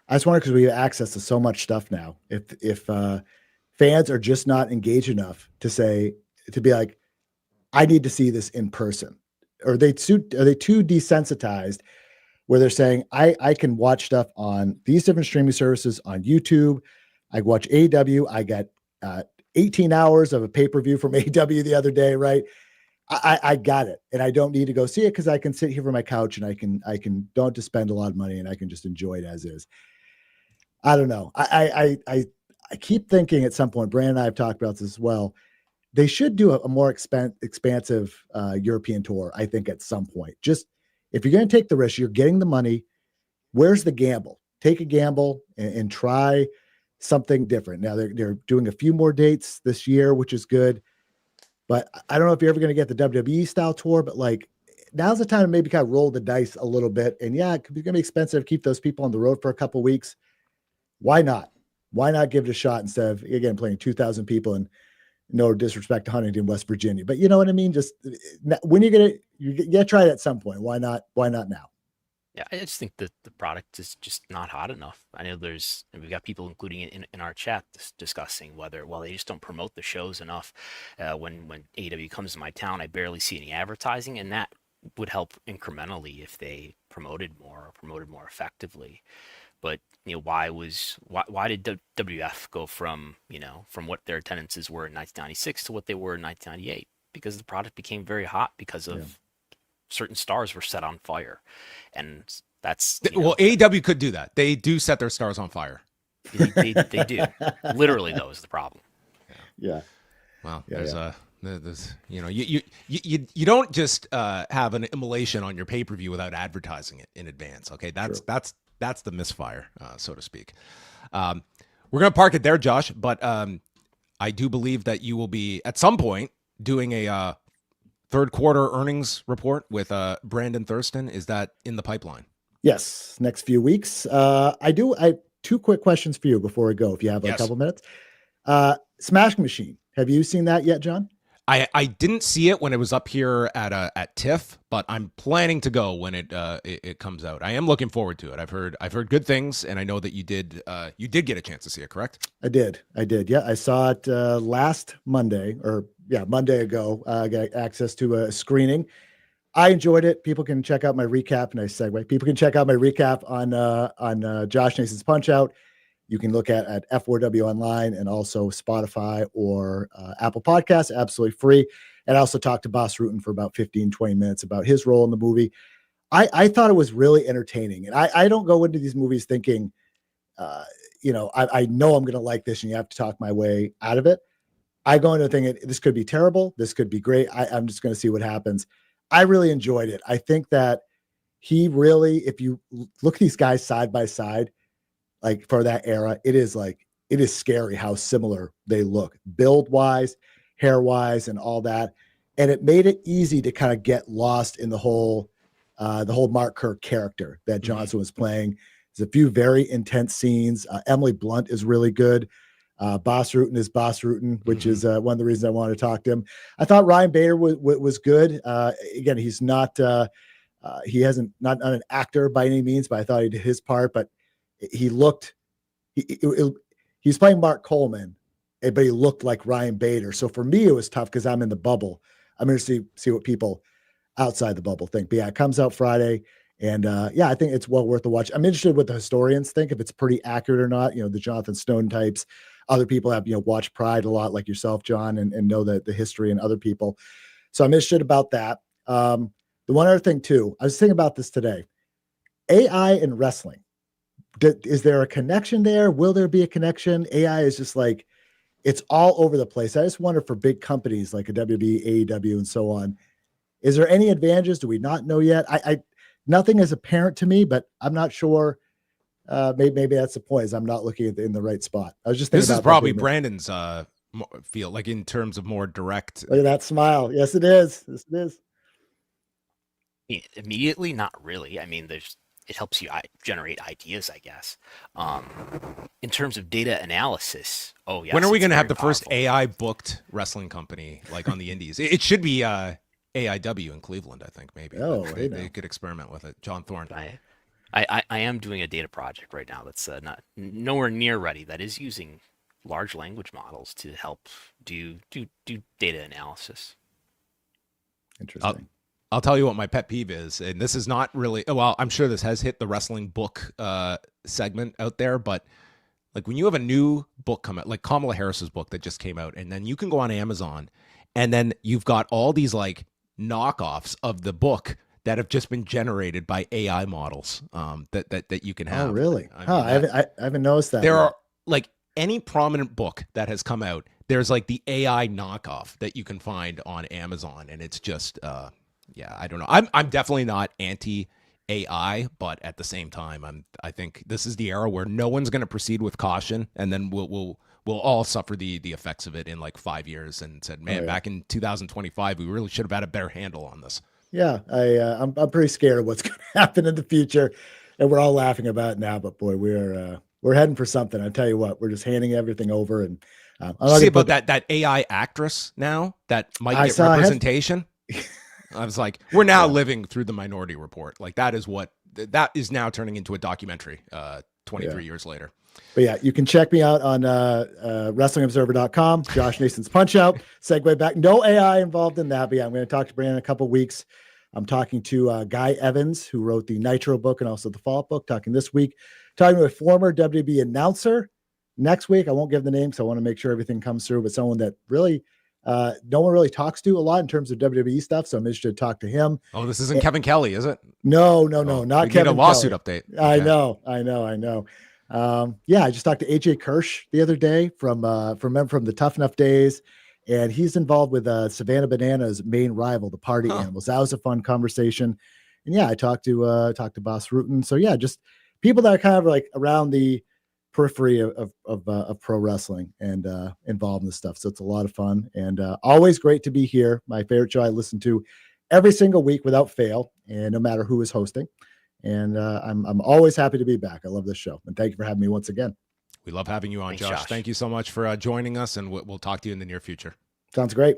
wonder, because we have access to so much stuff now, if fans are just not engaged enough to be like, I need to see this in person, or are they too desensitized where they're saying, I can watch stuff on these different streaming services on YouTube. I watch AEW. I got 18 hours of a pay-per-view from AEW the other day, right? I got it, and I don't need to go see it because I can sit here from my couch and I can don't have to spend a lot of money and I can just enjoy it as is. I don't know. I keep thinking at some point, Brandon and I have talked about this as well, they should do a more expansive European tour, I think, at some point. Just if you're going to take the risk, you're getting the money. Where's the gamble? Take a gamble and try something different. Now they're doing a few more dates this year, which is good. But I don't know if you're ever going to get the WWE style tour, but like now's the time to maybe kind of roll the dice a little bit. And yeah, it's going to be expensive to keep those people on the road for a couple of weeks. Why not? Why not give it a shot instead of, again, playing 2,000 people, and no disrespect to Huntington, West Virginia, but you know what I mean? Just when you got to try it at some point. Why not now? Yeah, I just think that the product is just not hot enough. I know we've got people including it in our chat discussing whether, well, they just don't promote the shows enough. When AEW comes to my town, I barely see any advertising, and that would help incrementally if they promoted more effectively. But why did WF go from what their attendances were in 1996 to what they were in 1998? Because the product became very hot because of certain stars were set on fire, and that's AEW could do that. They do set their stars on fire. They do. Literally, though, is the problem. Yeah. Well, there's you don't just have an immolation on your pay-per-view without advertising it in advance. Okay, that's the misfire, so to speak. We're gonna park it there, Josh, but I do believe that you will be at some point doing a third quarter earnings report with Brandon Thurston. Is that in the pipeline? Yes, next few weeks. I have 2 quick questions for you before we go, if you have a couple minutes. Smashing Machine. Have you seen that yet, John? I didn't see it when it was up here at TIFF, but I'm planning to go when it comes out. I am looking forward to it. I've heard good things, and I know that you did get a chance to see it, correct? I did. Yeah, I saw it last Monday, Monday ago. I got access to a screening. I enjoyed it. People can check out my recap. Nice segue. People can check out my recap on Josh Nason's Punch Out. You can look at F4W Online and also Spotify or Apple Podcasts, absolutely free. And I also talked to Boss Rutan for about 15, 20 minutes about his role in the movie. I thought it was really entertaining. And I don't go into these movies thinking, I know I'm going to like this and you have to talk my way out of it. I go into thinking this could be terrible. This could be great. I'm just going to see what happens. I really enjoyed it. I think that he really, if you look at these guys side by side, like for that era, it is scary how similar they look, build wise, hair wise, and all that. And it made it easy to kind of get lost in the whole Mark Kirk character that Johnson was playing. There's a few very intense scenes. Emily Blunt is really good. Boss Rutan is Boss Rutan, which is one of the reasons I wanted to talk to him. I thought Ryan Bader was good. Again, he's not not an actor by any means, but I thought he did his part. But he was playing Mark Coleman, but he looked like Ryan Bader. So for me, it was tough because I'm in the bubble. I'm going to see what people outside the bubble think. But yeah, it comes out Friday. And I think it's well worth the watch. I'm interested what the historians think, if it's pretty accurate or not. The Jonathan Stone types. Other people have, watched Pride a lot like yourself, John, and know the history and other people. So I'm interested about that. The one other thing too, I was thinking about this today. AI and wrestling. Is there a connection there? Will there be a connection? AI is just like, it's all over the place. I just wonder for big companies like a WWE, AEW, and so on, is there any advantages? Do we not know yet? Nothing is apparent to me, but I'm not sure. Maybe that's the point, is I'm not looking in the right spot. I was just thinking this is probably Brandon's feel, like in terms of more direct. Look at that smile. Yes, it is. Yes, it is. Immediately, not really. I mean, it helps you generate ideas, I guess. In terms of data analysis, yes. When are we going to have the first AI booked wrestling company like on the indies? It should be AIW in Cleveland, I think, maybe. Oh, they could experiment with it. John Thorne. I am doing a data project right now that's not nowhere near ready. That is using large language models to help do data analysis. Interesting. I'll tell you what my pet peeve is, and this is not really, well, I'm sure this has hit the wrestling book segment out there, but like when you have a new book come out, like Kamala Harris's book that just came out, and then you can go on Amazon, and then you've got all these like knockoffs of the book that have just been generated by AI models that you can have. Oh, really? I haven't noticed that. There are like any prominent book that has come out, there's like the AI knockoff that you can find on Amazon, and it's just I don't know. I'm definitely not anti AI, but at the same time, I think this is the era where no one's going to proceed with caution, and then we'll all suffer the effects of it in like 5 years. And said, man, back in 2025, we really should have had a better handle on this. Yeah, I'm pretty scared of what's going to happen in the future, and we're all laughing about it now. But boy, we're heading for something. I tell you what, we're just handing everything over. And see about that AI actress now that might get representation. I was like, we're now living through the Minority Report. Like that is now turning into a documentary 23 years later. But yeah, you can check me out on WrestlingObserver.com, Josh Nason's Punch Out. Segue back. No AI involved in that, but yeah, I'm going to talk to Brandon in a couple of weeks. I'm talking to Guy Evans, who wrote the Nitro book and also the Fallout book, talking this week. Talking to a former WWE announcer next week. I won't give the name because I want to make sure everything comes through, but someone that really no one really talks to a lot in terms of WWE stuff, so I'm interested to talk to him. Oh, this isn't Kevin Kelly, is it? No, not Kevin. A lawsuit Kelly. Update. Okay. I know. I just talked to AJ Kirsch the other day from the Tough Enough days, and he's involved with Savannah Banana's main rival, the Party Animals. That was a fun conversation, and yeah, I talked to Boss Rutan. So yeah, just people that are kind of like around the periphery of pro wrestling and involved in this stuff. So it's a lot of fun and always great to be here. My favorite show I listen to every single week without fail, and no matter who is hosting. And I'm always happy to be back. I love this show, and thank you for having me once again. We love having you on. Thanks, Josh. Thank you so much for joining us, and we'll talk to you in the near future. Sounds great.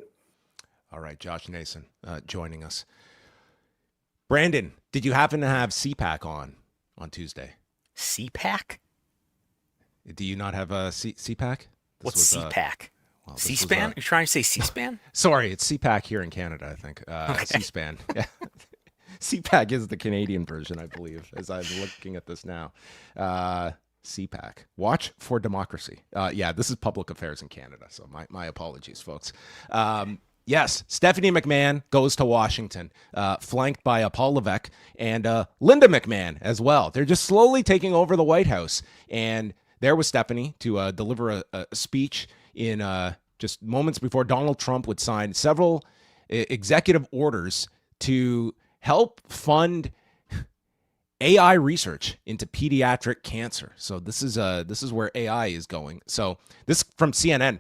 All right, Josh Nason joining us. Brandon, did you happen to have CPAC on Tuesday? CPAC? Do you not have a CPAC? What's CPAC? C-SPAN? You're trying to say C-SPAN? Sorry, it's CPAC here in Canada, I think. Okay. C-SPAN. Yeah. CPAC is the Canadian version, I believe, as I'm looking at this now. CPAC. Watch for Democracy. Yeah, this is public affairs in Canada, so my apologies, folks. Yes, Stephanie McMahon goes to Washington, flanked by Paul Levesque and Linda McMahon as well. They're just slowly taking over the White House. And there was Stephanie to deliver a speech in just moments before Donald Trump would sign several executive orders to help fund AI research into pediatric cancer. So this is where AI is going. So this from CNN.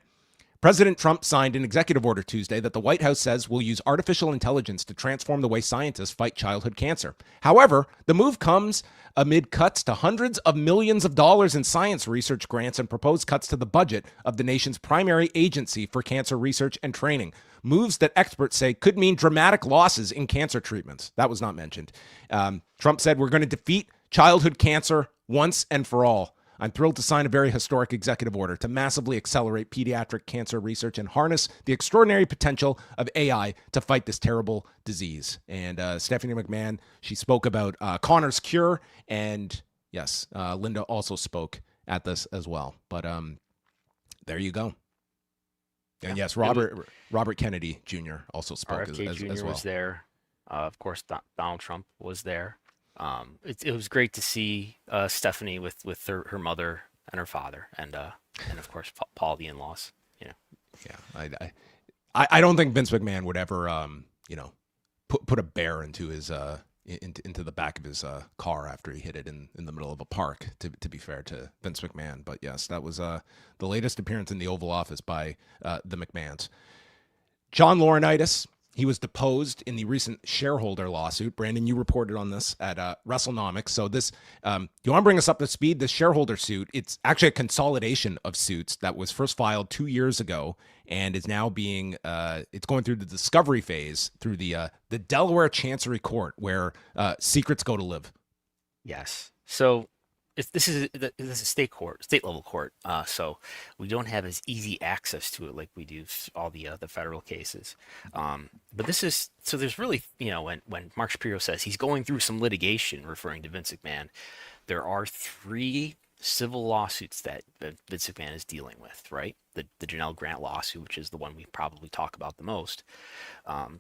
President Trump signed an executive order Tuesday that the White House says will use artificial intelligence to transform the way scientists fight childhood cancer. However, the move comes amid cuts to hundreds of millions of dollars in science research grants and proposed cuts to the budget of the nation's primary agency for cancer research and training. Moves that experts say could mean dramatic losses in cancer treatments. That was not mentioned. Trump said, "We're going to defeat childhood cancer once and for all. I'm thrilled to sign a very historic executive order to massively accelerate pediatric cancer research and harness the extraordinary potential of AI to fight this terrible disease." And Stephanie McMahon, she spoke about Connor's cure. And yes, Linda also spoke at this as well. But there you go. And yes, Robert Kennedy Jr. also spoke RFK as Jr. well. was there. Of course, Donald Trump was there. It was great to see Stephanie with her mother and her father, and of course Paul, the in-laws. Yeah, I don't think Vince McMahon would ever put a bear into his into the back of his car after he hit it in the middle of a park. To be fair to Vince McMahon, but yes, that was the latest appearance in the Oval Office by the McMahons. John Laurinaits. He was deposed in the recent shareholder lawsuit. Brandon, you reported on this at WrestleNomics. So this, you want to bring us up to speed? This shareholder suit, it's actually a consolidation of suits that was first filed 2 years ago and is now being, it's going through the discovery phase through the Delaware Chancery Court, where secrets go to live. Yes. So this is a state level court. So we don't have as easy access to it like we do all the federal cases. But this is, so there's really, when Mark Shapiro says he's going through some litigation referring to Vince McMahon, there are 3 civil lawsuits that Vince McMahon is dealing with, right? The Janelle Grant lawsuit, which is the one we probably talk about the most.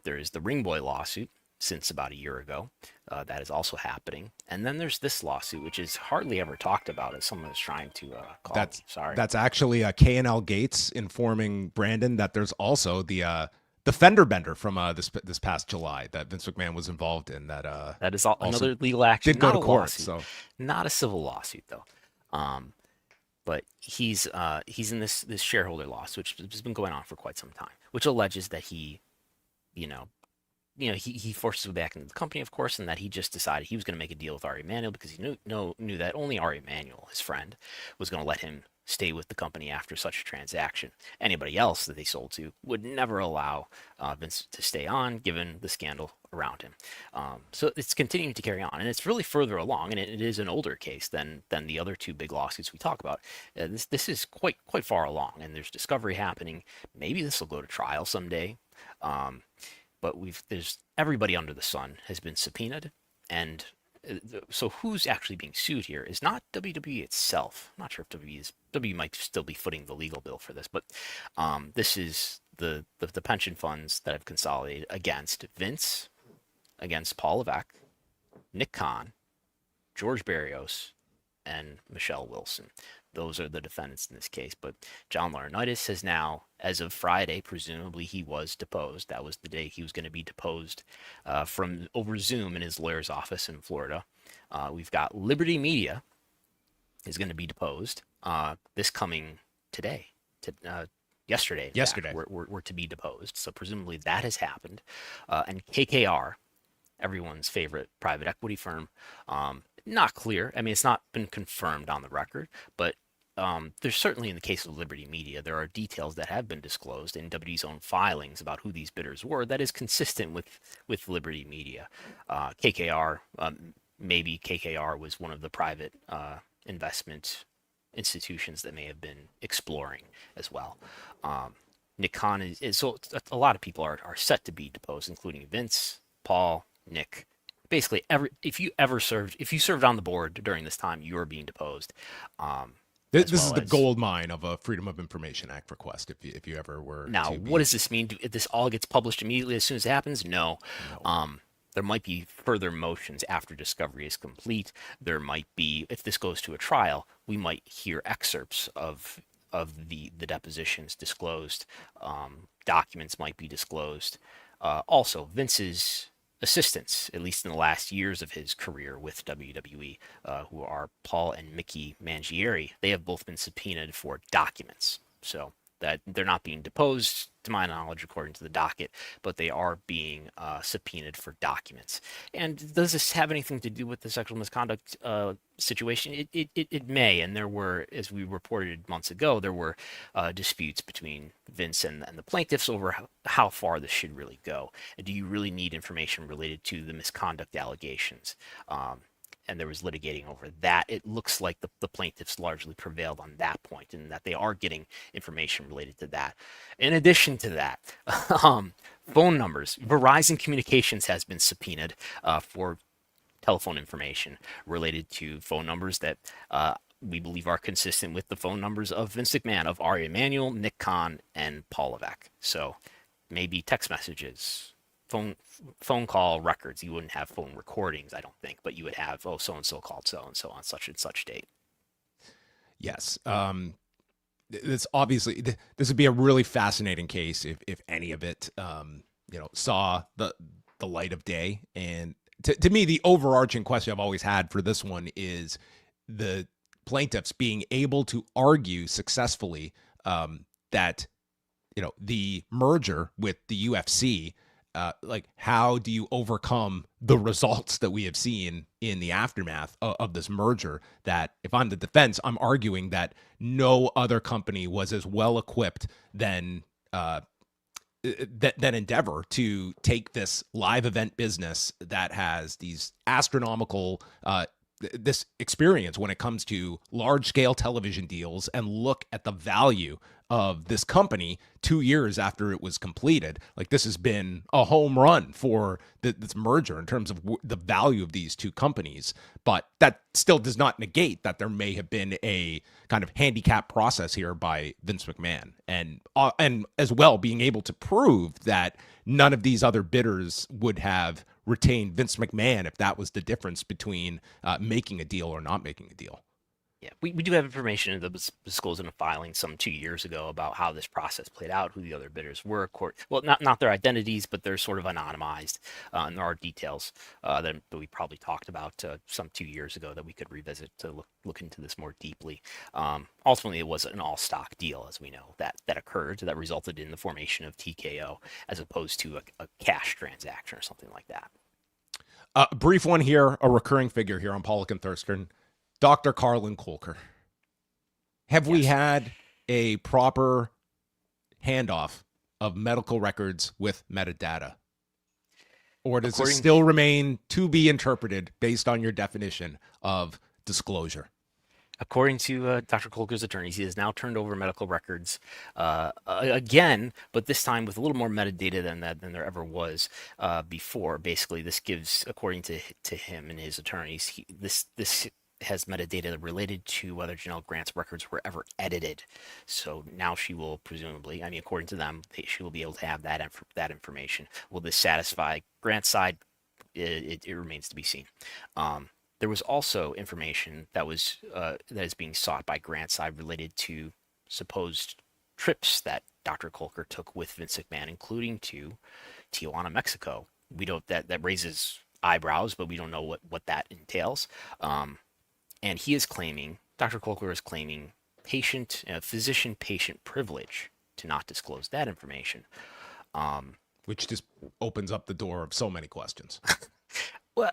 There is the Ring Boy lawsuit since about a year ago. That is also happening. And then there's this lawsuit, which is hardly ever talked about, as someone is trying to call me. Sorry. That's actually K&L Gates informing Brandon that there's also the fender bender from this past July that Vince McMahon was involved in. That is another legal action. Did go to court, so not a civil lawsuit though. But he's in this shareholder lawsuit, which has been going on for quite some time, which alleges that he forced him back into the company, of course, and that he just decided he was going to make a deal with Ari Emanuel because he knew that only Ari Emanuel, his friend, was going to let him stay with the company after such a transaction. Anybody else that they sold to would never allow Vince to stay on, given the scandal around him. So it's continuing to carry on, and it's really further along, and it is an older case than the other 2 big lawsuits we talk about. This is quite far along, and there's discovery happening. Maybe this will go to trial someday. But there's everybody under the sun has been subpoenaed, and so who's actually being sued here is not WWE itself. I'm not sure if WWE might still be footing the legal bill for this, but this is the pension funds that have consolidated against Vince, against Paul Levesque, Nick Khan, George Barrios, and Michelle Wilson. Those are the defendants in this case. But John Laurinaits has now, as of Friday, presumably he was deposed. That was the day he was going to be deposed from over Zoom in his lawyer's office in Florida. We've got Liberty Media is going to be deposed this coming today. Yesterday. We're to be deposed. So presumably that has happened. And KKR, everyone's favorite private equity firm, not clear. I mean, it's not been confirmed on the record, but there's certainly in the case of Liberty Media, there are details that have been disclosed in WWE's own filings about who these bidders were that is consistent with Liberty Media. KKR, maybe KKR was one of the private investment institutions that may have been exploring as well. Nick Khan is so a lot of people are set to be deposed, including Vince, Paul, Nick. Basically, if you served on the board during this time, you are being deposed. This is the gold mine of a Freedom of Information Act request. If you ever were now, what does this mean? If this all gets published immediately as soon as it happens? No. There might be further motions after discovery is complete. There might be, if this goes to a trial, we might hear excerpts of the depositions disclosed. Documents might be disclosed. Also, Vince's assistants, at least in the last years of his career with WWE, who are Paul and Mickey Mangieri, they have both been subpoenaed for documents. So that they're not being deposed, to my knowledge, according to the docket, but they are being subpoenaed for documents. And does this have anything to do with the sexual misconduct situation? It may, and there were, as we reported months ago, there were disputes between Vince and the plaintiffs over how far this should really go. Do you really need information related to the misconduct allegations? And there was litigating over that. It looks like the plaintiffs largely prevailed on that point, and that they are getting information related to that. In addition to that, phone numbers. Verizon Communications has been subpoenaed for telephone information related to phone numbers that we believe are consistent with the phone numbers of Vince McMahon, of Ari Emanuel, Nick Khan, and Paul Levesque. So maybe text messages, phone call records. You wouldn't have phone recordings, I don't think, but you would have, so and so called so and so on such and such date. Yes. This obviously, this would be a really fascinating case if any of it saw the light of day. And to me, the overarching question I've always had for this one is the plaintiffs being able to argue successfully that the merger with the UFC, how do you overcome the results that we have seen in the aftermath of this merger? That if I'm the defense, I'm arguing that no other company was as well equipped than Endeavor to take this live event business that has these astronomical this experience when it comes to large scale television deals, and look at the value of this company 2 years after it was completed. Like, this has been a home run for this merger in terms of the value of these two companies. But that still does not negate that there may have been a kind of handicap process here by Vince McMahon, and as well being able to prove that none of these other bidders would have retained Vince McMahon if that was the difference between making a deal or not making a deal. Yeah, we do have information that was disclosed in a filing some 2 years ago about how this process played out, who the other bidders were. Well, not their identities, but they're sort of anonymized. And there are details that we probably talked about some 2 years ago that we could revisit to look into this more deeply. Ultimately, it was an all-stock deal, as we know, that occurred, that resulted in the formation of TKO, as opposed to a cash transaction or something like that. A brief one here, a recurring figure here on Pollock and Thurston, Dr. Carlon Colker. Have we had a proper handoff of medical records with metadata? Or does it still remain to be interpreted based on your definition of disclosure? According to Dr. Colker's attorneys, he has now turned over medical records again, but this time with a little more metadata than there ever was before. Basically, this gives, according to him and his attorneys, this has metadata related to whether Janelle Grant's records were ever edited. So now she will presumably, according to them, she will be able to have that information. Will this satisfy Grant's side? It remains to be seen. There was also information that is being sought by Grant's side related to supposed trips that Dr. Colker took with Vince McMahon, including to Tijuana, Mexico. We don't that raises eyebrows, but we don't know what that entails. And he is claiming, Dr. Colker is claiming physician-patient privilege to not disclose that information. Which just opens up the door of so many questions. Well,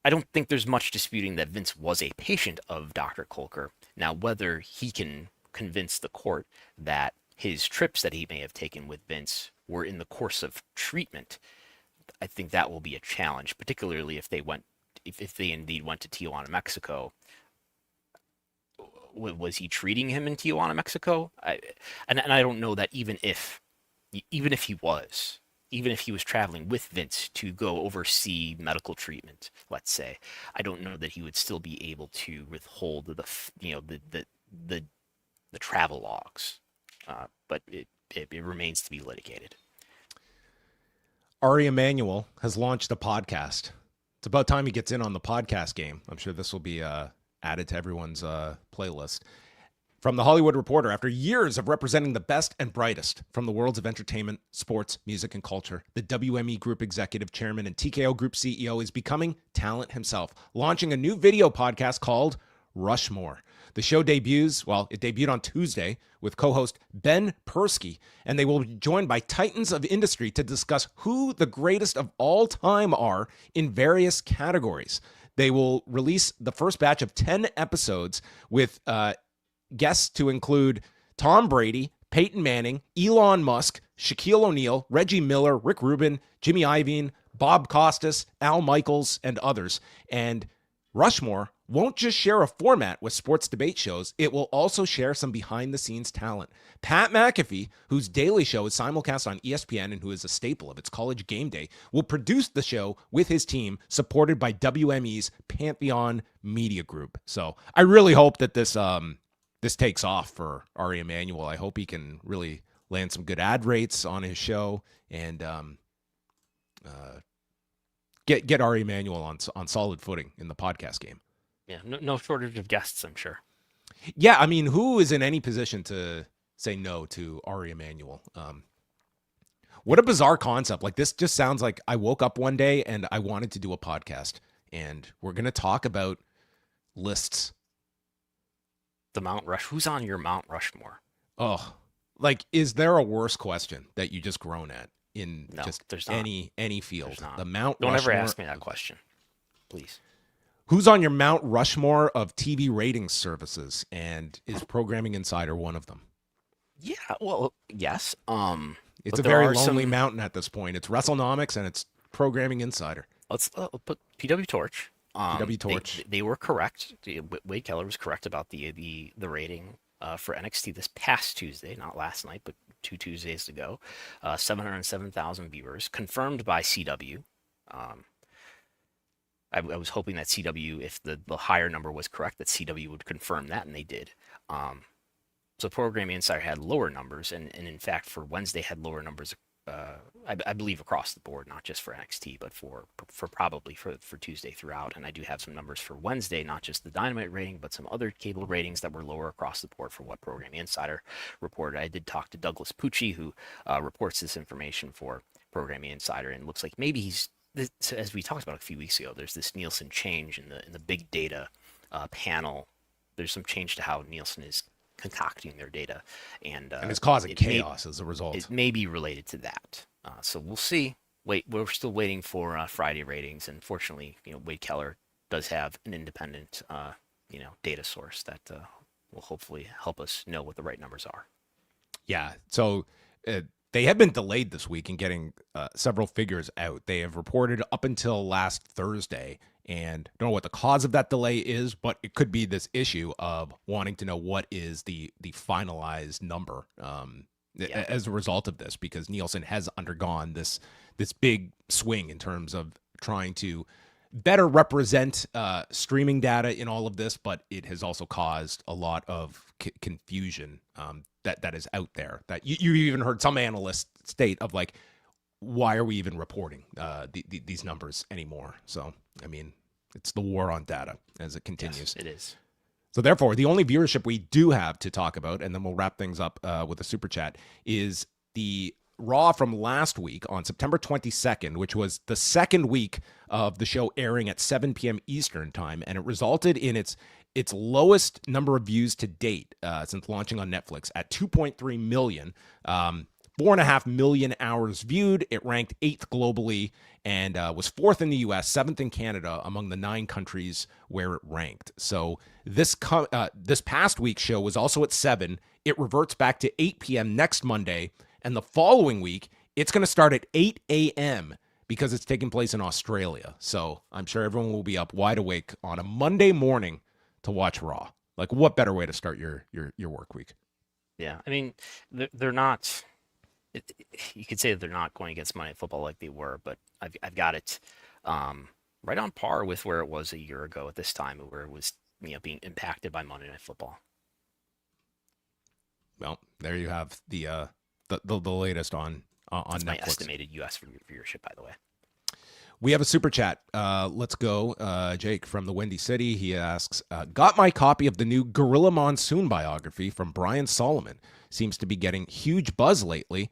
I don't think there's much disputing that Vince was a patient of Dr. Colker. Now, whether he can convince the court that his trips that he may have taken with Vince were in the course of treatment, I think that will be a challenge, particularly if they indeed went to Tijuana, Mexico. Was he treating him in Tijuana, Mexico? And I don't know that even if he was traveling with Vince to go oversee medical treatment, let's say, I don't know that he would still be able to withhold the travel logs. But it remains to be litigated. Ari Emanuel has launched a podcast. It's about time he gets in on the podcast game. I'm sure this will be added to everyone's playlist. From The Hollywood Reporter, after years of representing the best and brightest from the worlds of entertainment, sports, music, and culture, the WME Group Executive Chairman and TKO Group CEO is becoming talent himself, launching a new video podcast called Rushmore. The show debuted on Tuesday with co-host Ben Persky, and they will be joined by titans of industry to discuss who the greatest of all time are in various categories. They will release the first batch of 10 episodes with guests to include Tom Brady, Peyton Manning, Elon Musk, Shaquille O'Neal, Reggie Miller, Rick Rubin, Jimmy Iovine, Bob Costas, Al Michaels, and others. And Rushmore won't just share a format with sports debate shows, it will also share some behind-the-scenes talent. Pat McAfee, whose daily show is simulcast on ESPN and who is a staple of its College Game Day, will produce the show with his team, supported by WME's Pantheon Media Group. So I really hope that this takes off for Ari Emanuel. I hope he can really land some good ad rates on his show and get Ari Emanuel on solid footing in the podcast game. Yeah, no shortage of guests, I'm sure. Yeah, I mean, who is in any position to say no to Ari Emanuel? What a bizarre concept. Like, this just sounds like I woke up one day and I wanted to do a podcast, and we're going to talk about lists. The Mount Rush. Who's on your Mount Rushmore? Oh, like, is there a worse question that you just groan at in there's any field? The Don't Mount Rushmore. ever ask me that question, please. Who's on your Mount Rushmore of TV ratings services, and is Programming Insider one of them? Yeah, well, yes. It's a very lonely mountain at this point. It's WrestleNomics and it's Programming Insider. Let's put PW Torch. PW Torch. They were correct. Wade Keller was correct about the rating for NXT this past Tuesday, not last night, but 2 Tuesdays ago. 707,000 viewers, confirmed by CW. I was hoping that CW, if the higher number was correct, that CW would confirm that, and they did. So Programming Insider had lower numbers, and in fact, for Wednesday had lower numbers, I believe, across the board, not just for NXT, but for probably for Tuesday throughout. And I do have some numbers for Wednesday, not just the Dynamite rating, but some other cable ratings that were lower across the board for what Programming Insider reported. I did talk to Douglas Pucci, who reports this information for Programming Insider, and it looks like maybe as we talked about a few weeks ago, there's this Nielsen change in the big data panel. There's some change to how Nielsen is concocting their data, and it's causing chaos as a result. It may be related to that. So we'll see. We're still waiting for Friday ratings, and fortunately, Wade Keller does have an independent, data source that will hopefully help us know what the right numbers are. Yeah. So. They have been delayed this week in getting several figures out. They have reported up until last Thursday, and I don't know what the cause of that delay is, but it could be this issue of wanting to know what is the finalized number as a result of this, because Nielsen has undergone this big swing in terms of trying to better represent streaming data in all of this, but it has also caused a lot of confusion that is out there. That you even heard some analysts state of, like, why are we even reporting these numbers anymore? So, I mean, it's the war on data as it continues. Yes, it is. So therefore, the only viewership we do have to talk about, and then we'll wrap things up with a super chat, is the Raw from last week on September 22nd, which was the second week of the show airing at 7 p.m. Eastern time, and it resulted in its lowest number of views to date since launching on Netflix at 2.3 million. 4.5 million hours viewed. It ranked 8th globally and was 4th in the US, 7th in Canada among the 9 countries where it ranked. So this past week's show was also at 7. It reverts back to 8 p.m. next Monday. And the following week, it's going to start at 8 a.m. because it's taking place in Australia. So I'm sure everyone will be up wide awake on a Monday morning to watch Raw. Like, what better way to start your work week? Yeah, I mean, they're not. You could say that they're not going against Monday Night Football like they were, but I've got it right on par with where it was a year ago at this time, where it was being impacted by Monday Night Football. Well, there you have the latest on That's Netflix. my estimated U.S. viewership, by the way. We have a super chat. Let's go. Jake from the Windy City. He asks, got my copy of the new Gorilla Monsoon biography from Brian Solomon. Seems to be getting huge buzz lately.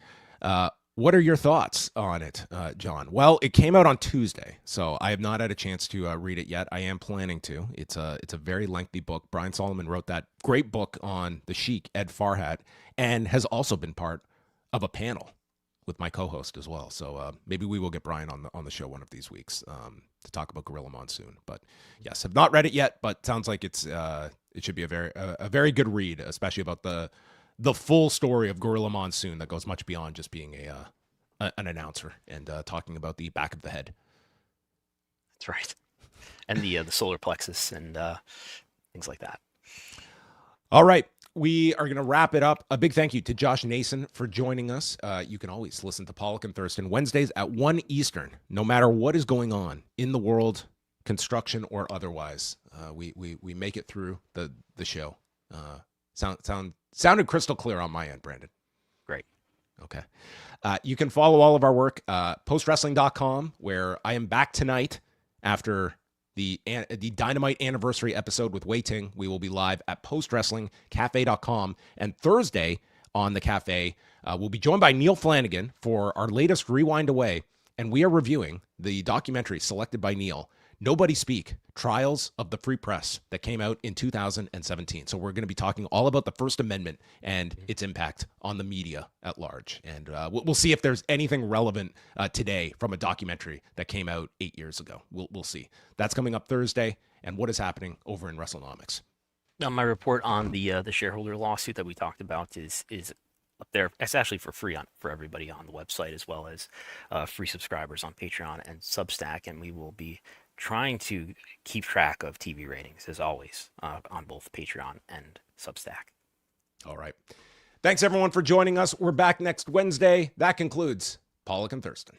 What are your thoughts on it, John? Well, it came out on Tuesday, so I have not had a chance to read it yet. I am planning to. It's a very lengthy book. Brian Solomon wrote that great book on the Sheik, Ed Farhat, and has also been part of a panel with my co-host as well. So maybe we will get Brian on the show one of these weeks to talk about Gorilla Monsoon. But yes, have not read it yet, but sounds like it should be a very good read, especially about the full story of Gorilla Monsoon that goes much beyond just being an announcer and talking about the back of the head. That's right, and the solar plexus and things like that. All right. We are going to wrap it up. A big thank you to Josh Nason for joining us. You can always listen to Pollock and Thurston Wednesdays at 1 Eastern, no matter what is going on in the world, construction or otherwise. We make it through the show. Sounded crystal clear on my end, Brandon. Great. Okay. You can follow all of our work, postwrestling.com, where I am back tonight after the Dynamite anniversary episode with Wei Ting. We will be live at postwrestlingcafe.com. And Thursday on the cafe, we'll be joined by Neil Flanagan for our latest Rewind Away. And we are reviewing the documentary selected by Neil, Nobody Speak, Trials of the Free Press, that came out in 2017. So we're going to be talking all about the First Amendment and its impact on the media at large. And we'll see if there's anything relevant today from a documentary that came out 8 years ago. We'll see. That's coming up Thursday. And what is happening over in WrestleNomics? Now, my report on the shareholder lawsuit that we talked about is up there. It's actually for free for everybody on the website, as well as free subscribers on Patreon and Substack. And we will be trying to keep track of TV ratings, as always, on both Patreon and Substack. All right. Thanks, everyone, for joining us. We're back next Wednesday. That concludes Pollock and Thurston.